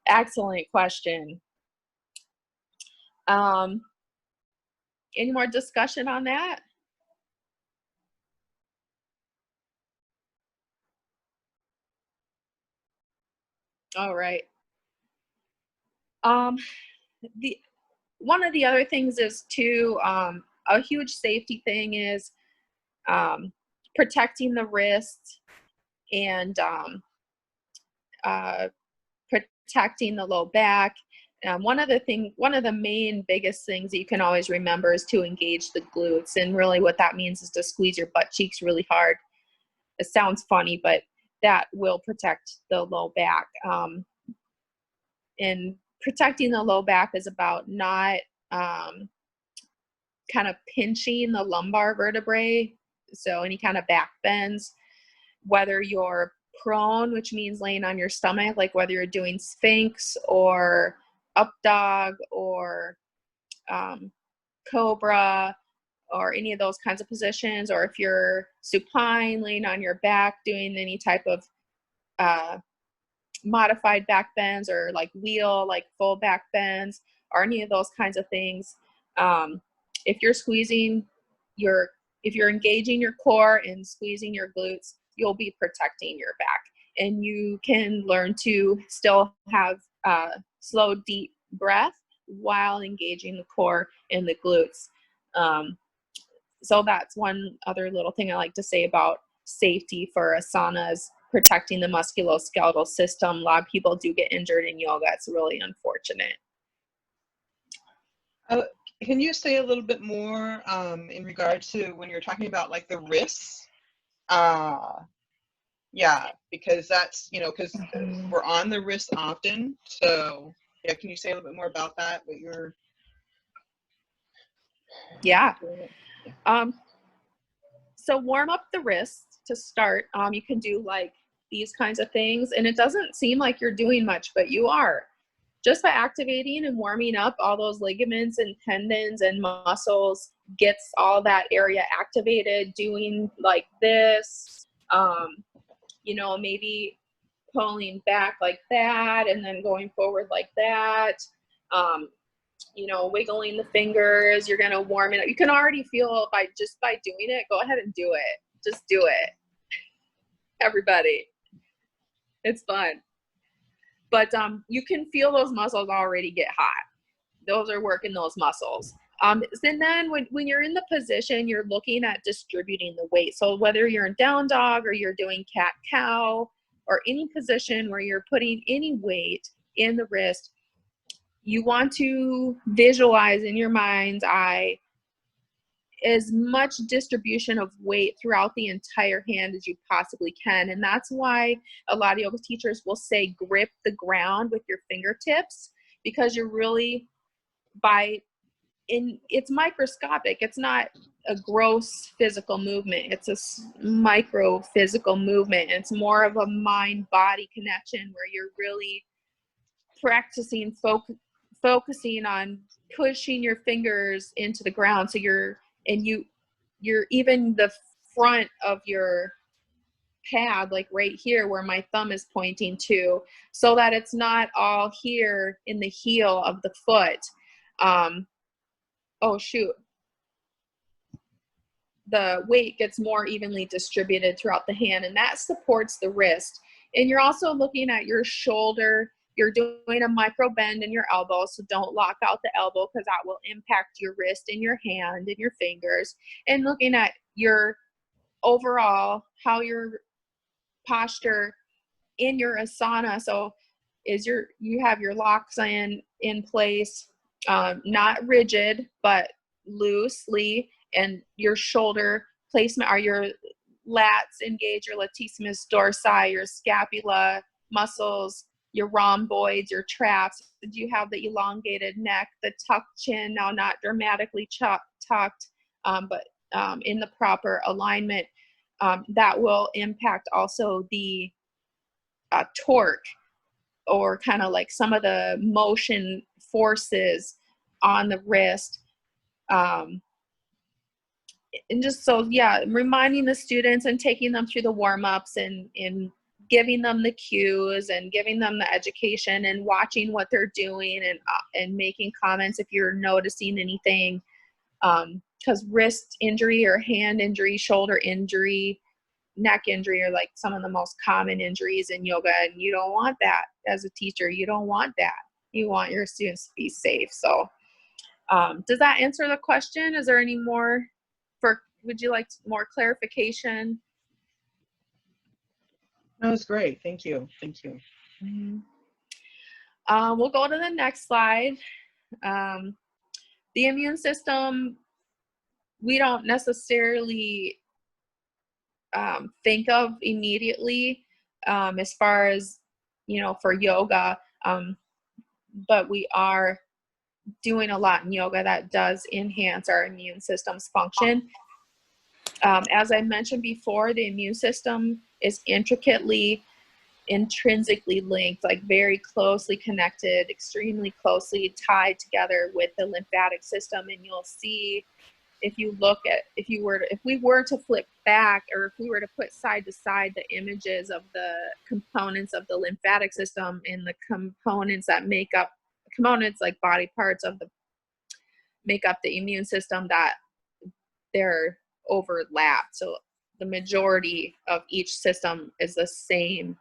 Excellent question. Any more discussion on that? All right. One of the other things is too, a huge safety thing is protecting the wrist and protecting the low back. One of the main biggest things that you can always remember is to engage the glutes, and really what that means is to squeeze your butt cheeks really hard. It sounds funny, but that will protect the low back. And protecting the low back is about not kind of pinching the lumbar vertebrae, so any kind of back bends, whether you're prone, which means laying on your stomach, like whether you're doing Sphinx or up dog or cobra or any of those kinds of positions, or if you're supine, laying on your back, doing any type of modified back bends, or like wheel, like full back bends, or any of those kinds of things. If you're engaging your core and squeezing your glutes, you'll be protecting your back, and you can learn to still have slow, deep breath while engaging the core and the glutes. So that's one other little thing I like to say about safety for asanas, protecting the musculoskeletal system. A lot of people do get injured in yoga. It's really unfortunate. Can you say a little bit more in regards to when you're talking about like the wrists? Yeah, because that's, you know, because we're on the wrist often. So yeah, can you say a little bit more about that? What you're... Yeah. So warm up the wrists to start. You can do like these kinds of things, and it doesn't seem like you're doing much, but you are. Just by activating and warming up all those ligaments and tendons and muscles, gets all that area activated, doing like this, you know, maybe pulling back like that and then going forward like that, you know, wiggling the fingers. You're going to warm it up. You can already feel by doing it. Go ahead and do it. Just do it. Everybody. It's fun. But you can feel those muscles already get hot. Those are working those muscles. And then when you're in the position, you're looking at distributing the weight. So whether you're in down dog or you're doing cat cow or any position where you're putting any weight in the wrist, you want to visualize in your mind's eye as much distribution of weight throughout the entire hand as you possibly can. And that's why a lot of yoga teachers will say grip the ground with your fingertips, because you're really it's microscopic. It's not a gross physical movement. It's a micro physical movement. It's more of a mind-body connection where you're really practicing focusing on pushing your fingers into the ground. So you're even the front of your pad, like right here where my thumb is pointing to, so that it's not all here in the heel of the foot. Oh shoot, the weight gets more evenly distributed throughout the hand, and that supports the wrist. And you're also looking at your shoulder. You're doing a micro bend in your elbow, so don't lock out the elbow because that will impact your wrist and your hand and your fingers. And looking at your overall, how your posture in your asana. So you have your locks in place, not rigid, but loosely, and your shoulder placement, are your lats engage, your latissimus dorsi, your scapula muscles, your rhomboids, your traps. You have the elongated neck, the tucked chin, now not dramatically tucked, but in the proper alignment. That will impact also the torque, or kind of like some of the motion forces on the wrist. And just so, yeah, reminding the students and taking them through the warm-ups and giving them the cues and giving them the education and watching what they're doing and making comments if you're noticing anything. Because wrist injury or hand injury, shoulder injury, neck injury are like some of the most common injuries in yoga, and you don't want that as a teacher. You don't want that. You want your students to be safe. So does that answer the question? Is there any more would you like more clarification? No, it's great. Thank you. Mm-hmm. We'll go to the next slide. The immune system, we don't necessarily think of immediately as far as, for yoga, but we are doing a lot in yoga that does enhance our immune system's function. As I mentioned before, the immune system is intrinsically linked, like very closely connected, extremely closely tied together with the lymphatic system. And you'll see, if we were to flip back, or if we were to put side to side the images of the components of the lymphatic system and the components that components like body parts make up the immune system, that they're overlapped. So the majority of each system is the same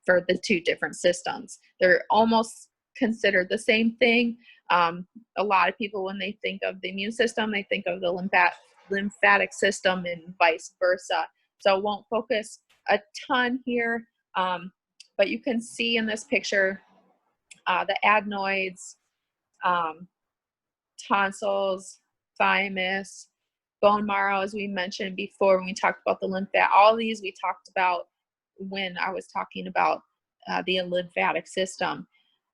for the two different systems. They're almost considered the same thing. A lot of people, when they think of the immune system, they think of the lymphatic system and vice versa. So I won't focus a ton here, but you can see in this picture the adenoids, tonsils, thymus, bone marrow, as we mentioned before when we talked about the lymphatic. All these we talked about when I was talking about the lymphatic system.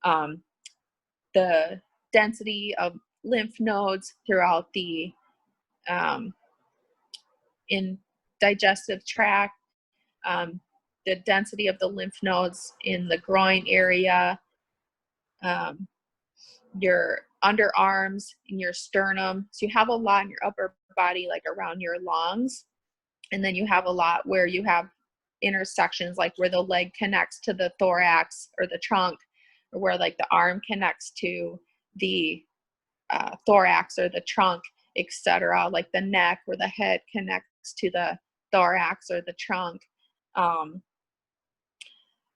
The density of lymph nodes throughout the in digestive tract, the density of the lymph nodes in the groin area, your underarms, in your sternum. So you have a lot in your upper body, like around your lungs. And then you have a lot where you have intersections, like where the leg connects to the thorax or the trunk, or where like the arm connects to the thorax or the trunk, etc. Like the neck, where the head connects to the thorax or the trunk.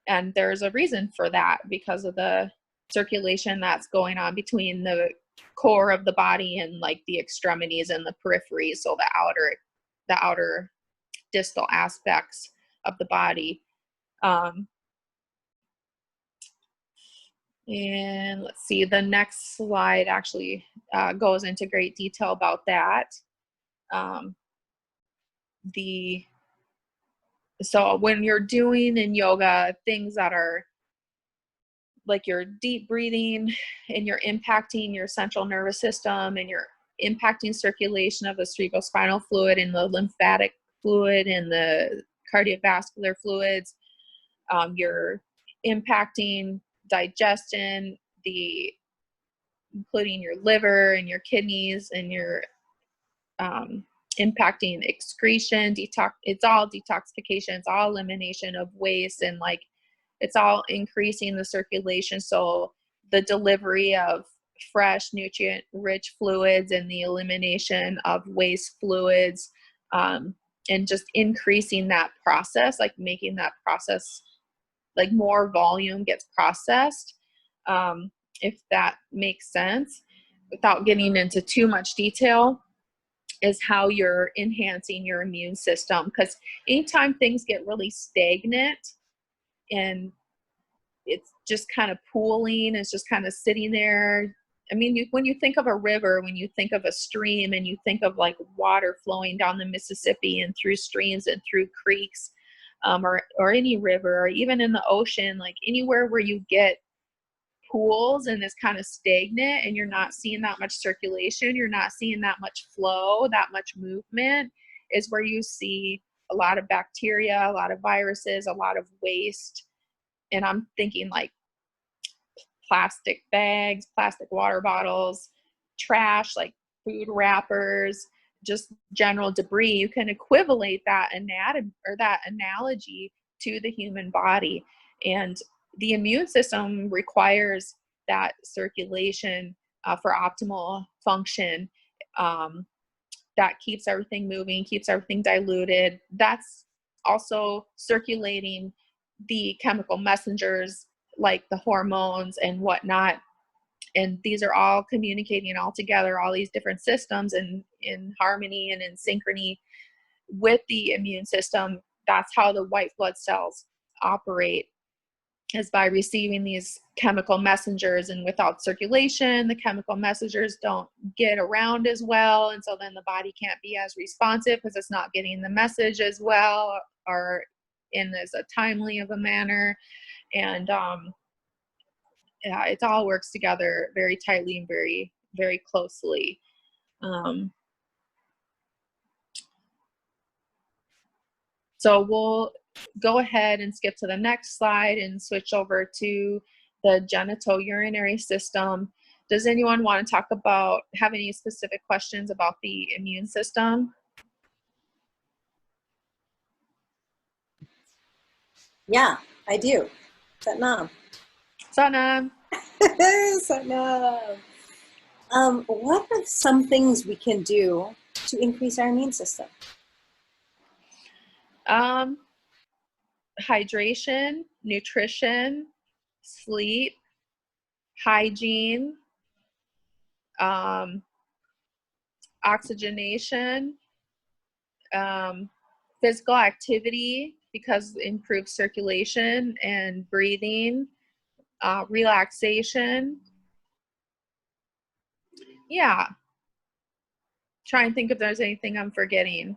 And there's a reason for that because of the circulation that's going on between the core of the body and like the extremities and the periphery. So the outer distal aspects of the body. And let's see, the next slide actually goes into great detail about that. So when you're doing in yoga things that are like your deep breathing and you're impacting your central nervous system and you're impacting circulation of the cerebrospinal fluid and the lymphatic fluid and the cardiovascular fluids, you're impacting digestion, including your liver and your kidneys, and your impacting excretion, it's all detoxification, it's all elimination of waste, and like it's all increasing the circulation. So the delivery of fresh nutrient rich fluids and the elimination of waste fluids, and just increasing that process, like making that process, like more volume gets processed, if that makes sense, without getting into too much detail, is how you're enhancing your immune system. Because anytime things get really stagnant and it's just kind of pooling, it's just kind of sitting there. I mean, when you think of a river, when you think of a stream, and you think of like water flowing down the Mississippi and through streams and through creeks, or any river, or even in the ocean, like anywhere where you get pools and it's kind of stagnant and you're not seeing that much circulation, you're not seeing that much flow, that much movement, is where you see a lot of bacteria, a lot of viruses, a lot of waste. And I'm thinking like plastic bags, plastic water bottles, trash, like food wrappers, just general debris. You can equivalate that analogy to the human body. And the immune system requires that circulation for optimal function, that keeps everything moving, keeps everything diluted. That's also circulating the chemical messengers like the hormones and whatnot. And these are all communicating all together, all these different systems in harmony and in synchrony with the immune system. That's how the white blood cells operate, is by receiving these chemical messengers. And without circulation, the chemical messengers don't get around as well. And so then the body can't be as responsive because it's not getting the message as well or in as a timely of a manner. And yeah, it all works together very tightly and very, very closely. So we'll go ahead and skip to the next slide and switch over to the genitourinary system. Does anyone want to have any specific questions about the immune system? Yeah, I do. Satnam. Satnam. Satnam. What are some things we can do to increase our immune system? Hydration, nutrition, sleep, hygiene, oxygenation, physical activity, because it improves circulation and breathing, relaxation. Yeah. Try and think if there's anything I'm forgetting.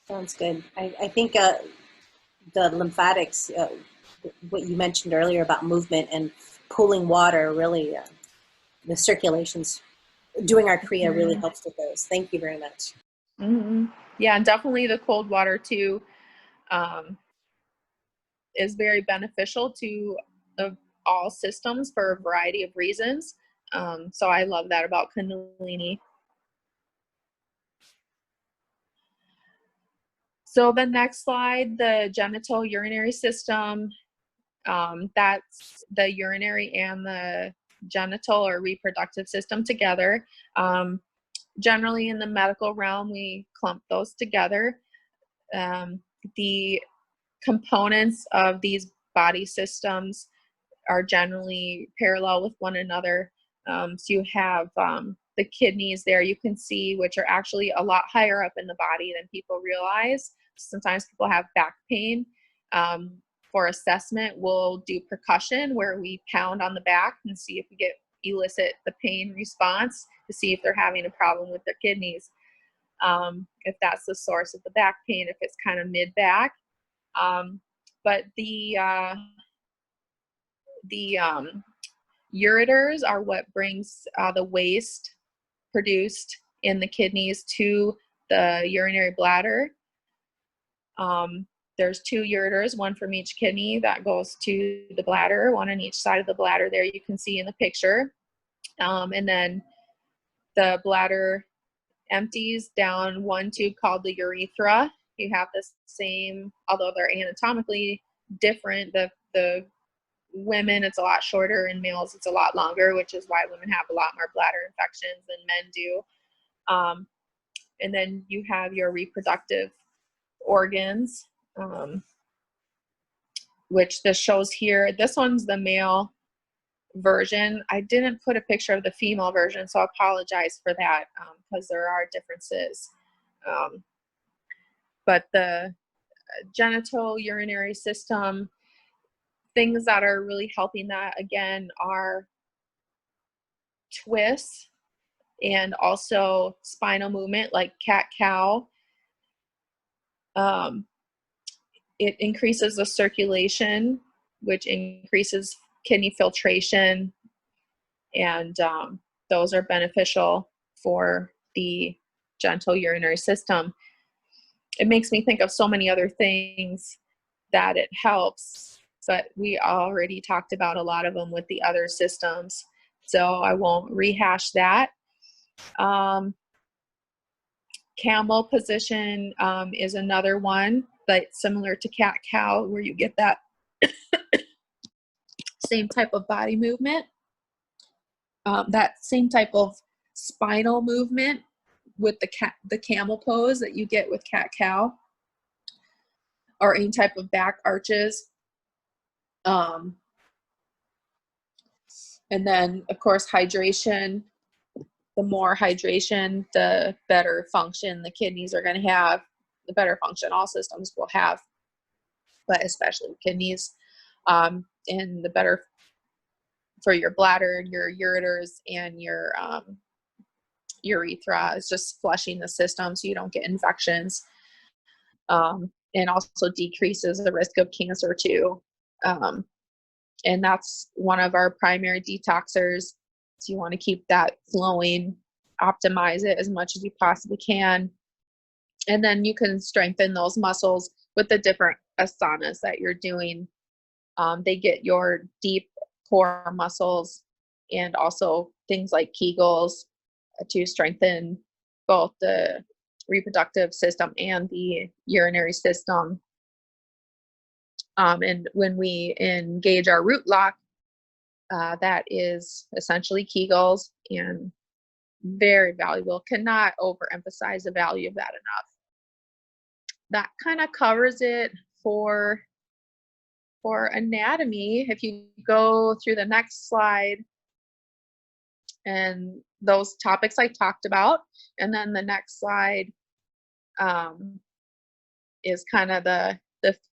Sounds good. I think the lymphatics, what you mentioned earlier about movement and pooling water, really, the circulations, doing our Kriya really helps with those. Thank you very much. Mm-hmm. Yeah, and definitely the cold water too is very beneficial to all systems for a variety of reasons. So I love that about Kundalini. So the next slide, the genital urinary system, that's the urinary and the genital or reproductive system together. Generally in the medical realm, we clump those together. The components of these body systems are generally parallel with one another. So you have the kidneys there, you can see, which are actually a lot higher up in the body than people realize. Sometimes people have back pain. For assessment, we'll do percussion where we pound on the back and see if we elicit the pain response to see if they're having a problem with their kidneys. If that's the source of the back pain, if it's kind of mid-back. But the ureters are what brings the waste produced in the kidneys to the urinary bladder. There's 2 ureters, one from each kidney that goes to the bladder, one on each side of the bladder there you can see in the picture. And then the bladder empties down one tube called the urethra. You have the same, although they're anatomically different, the women it's a lot shorter and males it's a lot longer, which is why women have a lot more bladder infections than men do. And then you have your reproductive organs, which this shows here. This one's the male version. I didn't put a picture of the female version, so I apologize for that, because there are differences. But the genital urinary system, things that are really helping that again are twists and also spinal movement like cat-cow. It increases the circulation, which increases kidney filtration, and those are beneficial for the genital urinary system. It makes me think of so many other things that it helps, but we already talked about a lot of them with the other systems, so I won't rehash that. Camel position is another one, but similar to cat-cow, where you get that same type of body movement, that same type of spinal movement with the camel pose that you get with cat-cow, or any type of back arches. And then, of course, hydration. The more hydration, the better function the kidneys are going to have, the better function all systems will have, but especially kidneys. And the better for your bladder, your ureters, and your urethra is just flushing the system so you don't get infections. And also decreases the risk of cancer too. And that's one of our primary detoxers. So you want to keep that flowing, optimize it as much as you possibly can. And then you can strengthen those muscles with the different asanas that you're doing. They get your deep core muscles and also things like Kegels to strengthen both the reproductive system and the urinary system. And when we engage our root lock, that is essentially Kegels, and very valuable. Cannot overemphasize the value of that enough. That kind of covers it for anatomy. If you go through the next slide, and those topics I talked about, and then the next slide is kind of the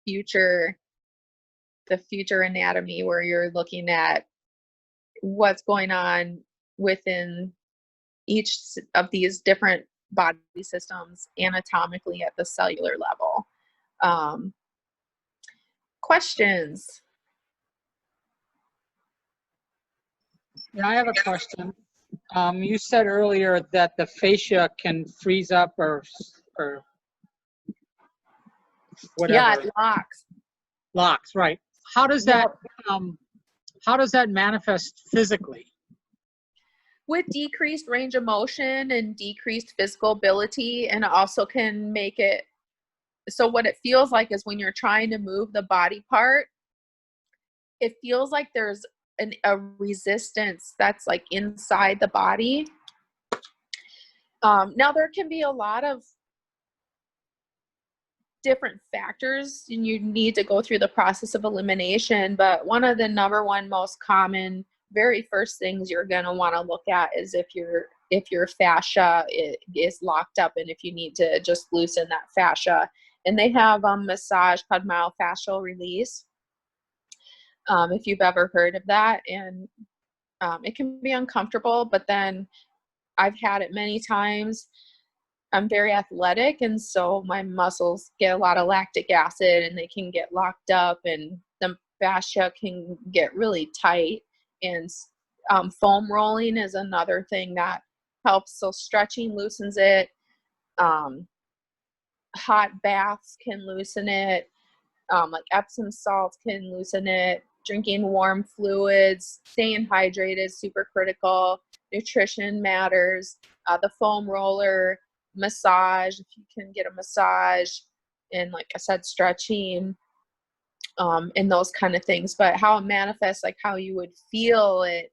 future anatomy, where you're looking at what's going on within each of these different body systems anatomically at the cellular level. Questions? Yeah, I have a question. You said earlier that the fascia can freeze up or whatever. Yeah, it locks. Locks, right. How does that manifest physically? With decreased range of motion and decreased physical ability, and also can make it so what it feels like is when you're trying to move the body part, it feels like there's a resistance that's like inside the body. Now there can be a lot of different factors, and you need to go through the process of elimination. But one of the number one most common, very first things you're going to want to look at is if your fascia is locked up, and if you need to just loosen that fascia. And they have a massage called myofascial release, if you've ever heard of that. And it can be uncomfortable, but then I've had it many times. I'm very athletic, and so my muscles get a lot of lactic acid, and they can get locked up, and the fascia can get really tight. And foam rolling is another thing that helps. So stretching loosens it. Hot baths can loosen it. Like Epsom salts can loosen it. Drinking warm fluids, staying hydrated is super critical. Nutrition matters. The foam roller, massage, if you can get a massage, and like I said, stretching, and those kind of things. But how it manifests, like how you would feel it,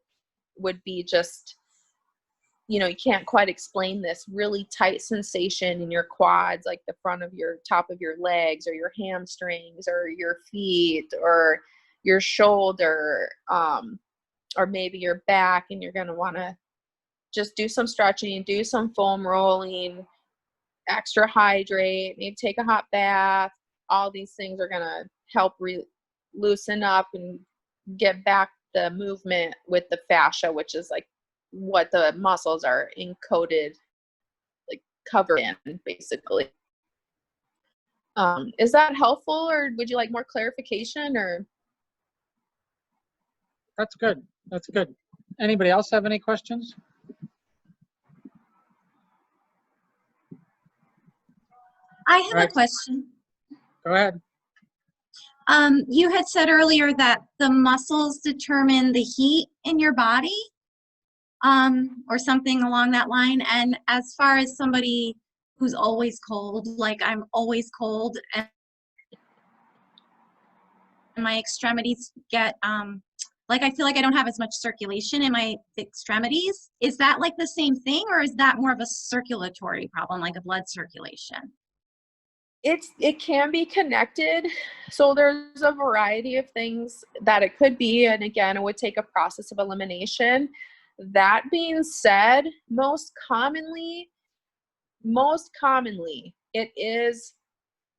would be just, you can't quite explain this really tight sensation in your quads, like the front of your top of your legs, or your hamstrings, or your feet, or your shoulder, or maybe your back. And you're going to want to just do some stretching, do some foam rolling, extra hydrate, maybe take a hot bath. All these things are going to help loosen up and get back the movement with the fascia, which is like what the muscles are encoded, like covered in, basically. Is that helpful, or would you like more clarification? Or That's good. That's good. Anybody else have any questions? I have a question. Go ahead. You had said earlier that the muscles determine the heat in your body, or something along that line. And as far as somebody who's always cold, like I'm always cold, and my extremities get, like I feel like I don't have as much circulation in my extremities. Is that like the same thing, or is that more of a circulatory problem, like a blood circulation? It can be connected. So there's a variety of things that it could be. And again, it would take a process of elimination. That being said, most commonly, it is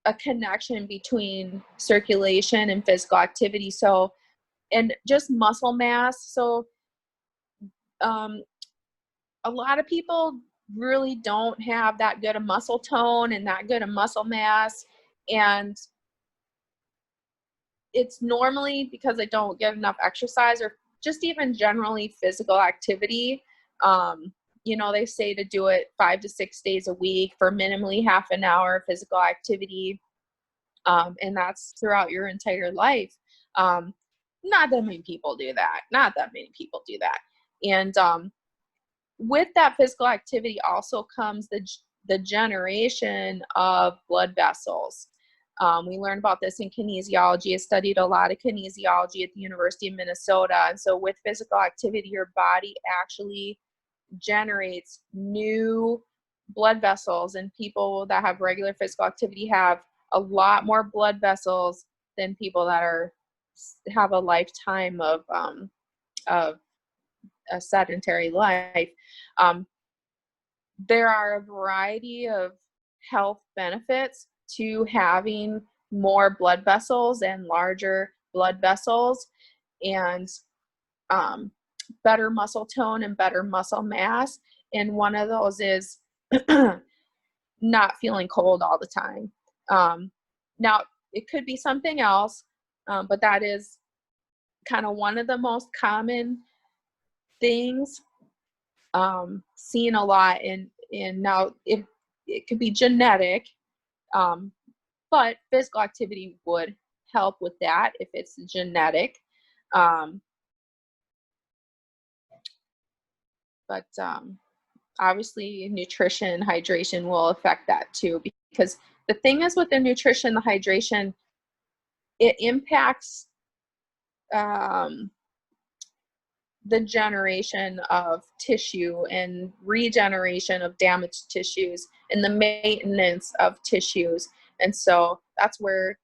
a connection between circulation and physical activity. So, and just muscle mass. So, a lot of people really don't have that good a muscle tone and that good a muscle mass. And it's normally because they don't get enough exercise, or just even generally physical activity. They say to do it 5 to 6 days a week for minimally half an hour physical activity. And that's throughout your entire life. Not that many people do that. And with that physical activity also comes the generation of blood vessels. We learned about this in kinesiology. I studied a lot of kinesiology at the University of Minnesota. And so with physical activity, your body actually generates new blood vessels, and people that have regular physical activity have a lot more blood vessels than people that have a lifetime of a sedentary life. There are a variety of health benefits to having more blood vessels and larger blood vessels, and better muscle tone and better muscle mass. And one of those is not feeling cold all the time. Now, it could be something else, but that is kind of one of the most common things seen a lot. And now it could be genetic, but physical activity would help with that if it's genetic. But obviously nutrition, hydration will affect that too, because the thing is with the nutrition, the hydration, it impacts the generation of tissue and regeneration of damaged tissues and the maintenance of tissues. And so that's where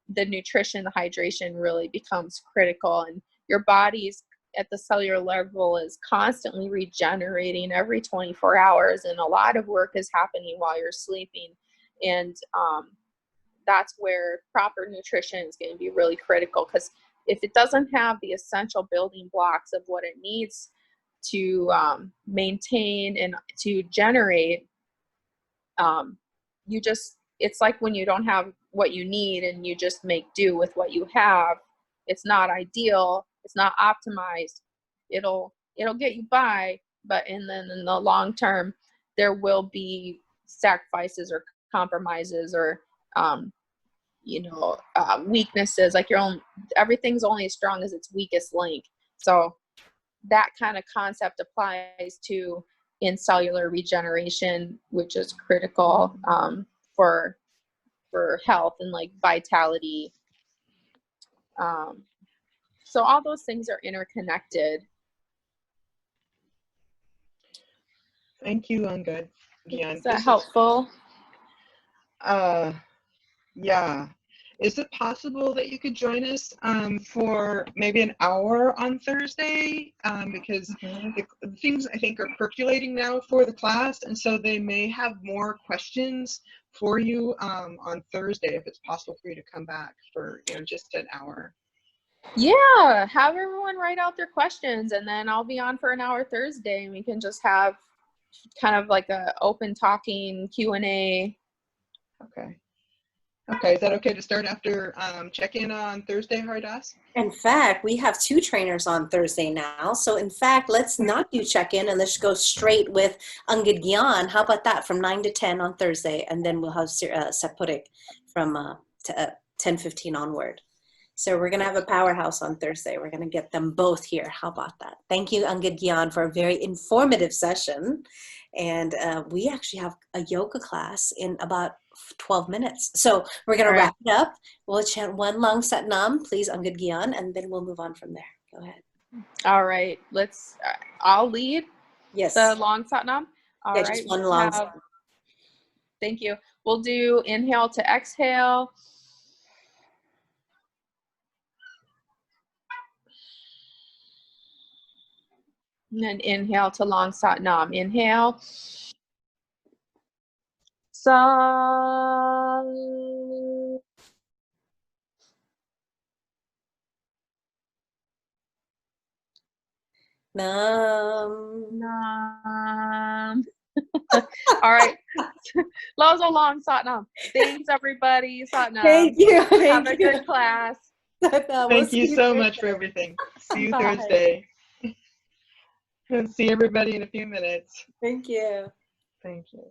the nutrition, the hydration really becomes critical, and your body's at the cellular level is constantly regenerating every 24 hours, and a lot of work is happening while you're sleeping. And that's where proper nutrition is going to be really critical, because if it doesn't have the essential building blocks of what it needs to maintain and to generate, it's like when you don't have what you need and you just make do with what you have. It's not ideal, it's not optimized. It'll get you by, but in the long term, there will be sacrifices or compromises or weaknesses. Like everything's only as strong as its weakest link. So that kind of concept applies to in cellular regeneration, which is critical for health and like vitality. So all those things are interconnected. Thank you, Angad. Gian. Is that helpful? Yeah. Is it possible that you could join us for maybe an hour on Thursday? Because the things I think are percolating now for the class, and so they may have more questions for you on Thursday, if it's possible for you to come back for just an hour. Yeah, have everyone write out their questions, and then I'll be on for an hour Thursday, and we can just have kind of like a open talking Q&A. Okay, is that okay to start after check-in on Thursday, Haridas? In fact, we have 2 trainers on Thursday now. So in fact, let's not do check-in and let's go straight with Angad Gian. How about that, from 9 to 10 on Thursday? And then we'll have Sapurik from 10:15 onward. So we're going to have a powerhouse on Thursday. We're going to get them both here. How about that? Thank you, Angad Gian, for a very informative session. And we actually have a yoga class in about 12 minutes. So we're going to wrap it up. We'll chant one long Sat Nam, please, Angad Gian, and then we'll move on from there. Go ahead. All right. I'll lead. Yes. The long Sat Nam. All right. Just one long. Thank you. We'll do inhale to exhale. And then inhale to long Sat Nam. Inhale. Sa. Nam. Nam. All right. That was a long Sat Nam. Thanks, everybody. Sat Nam. Thank you. Have a good class. Thank you so much for everything. See you Thursday. And see everybody in a few minutes. Thank you. Thank you.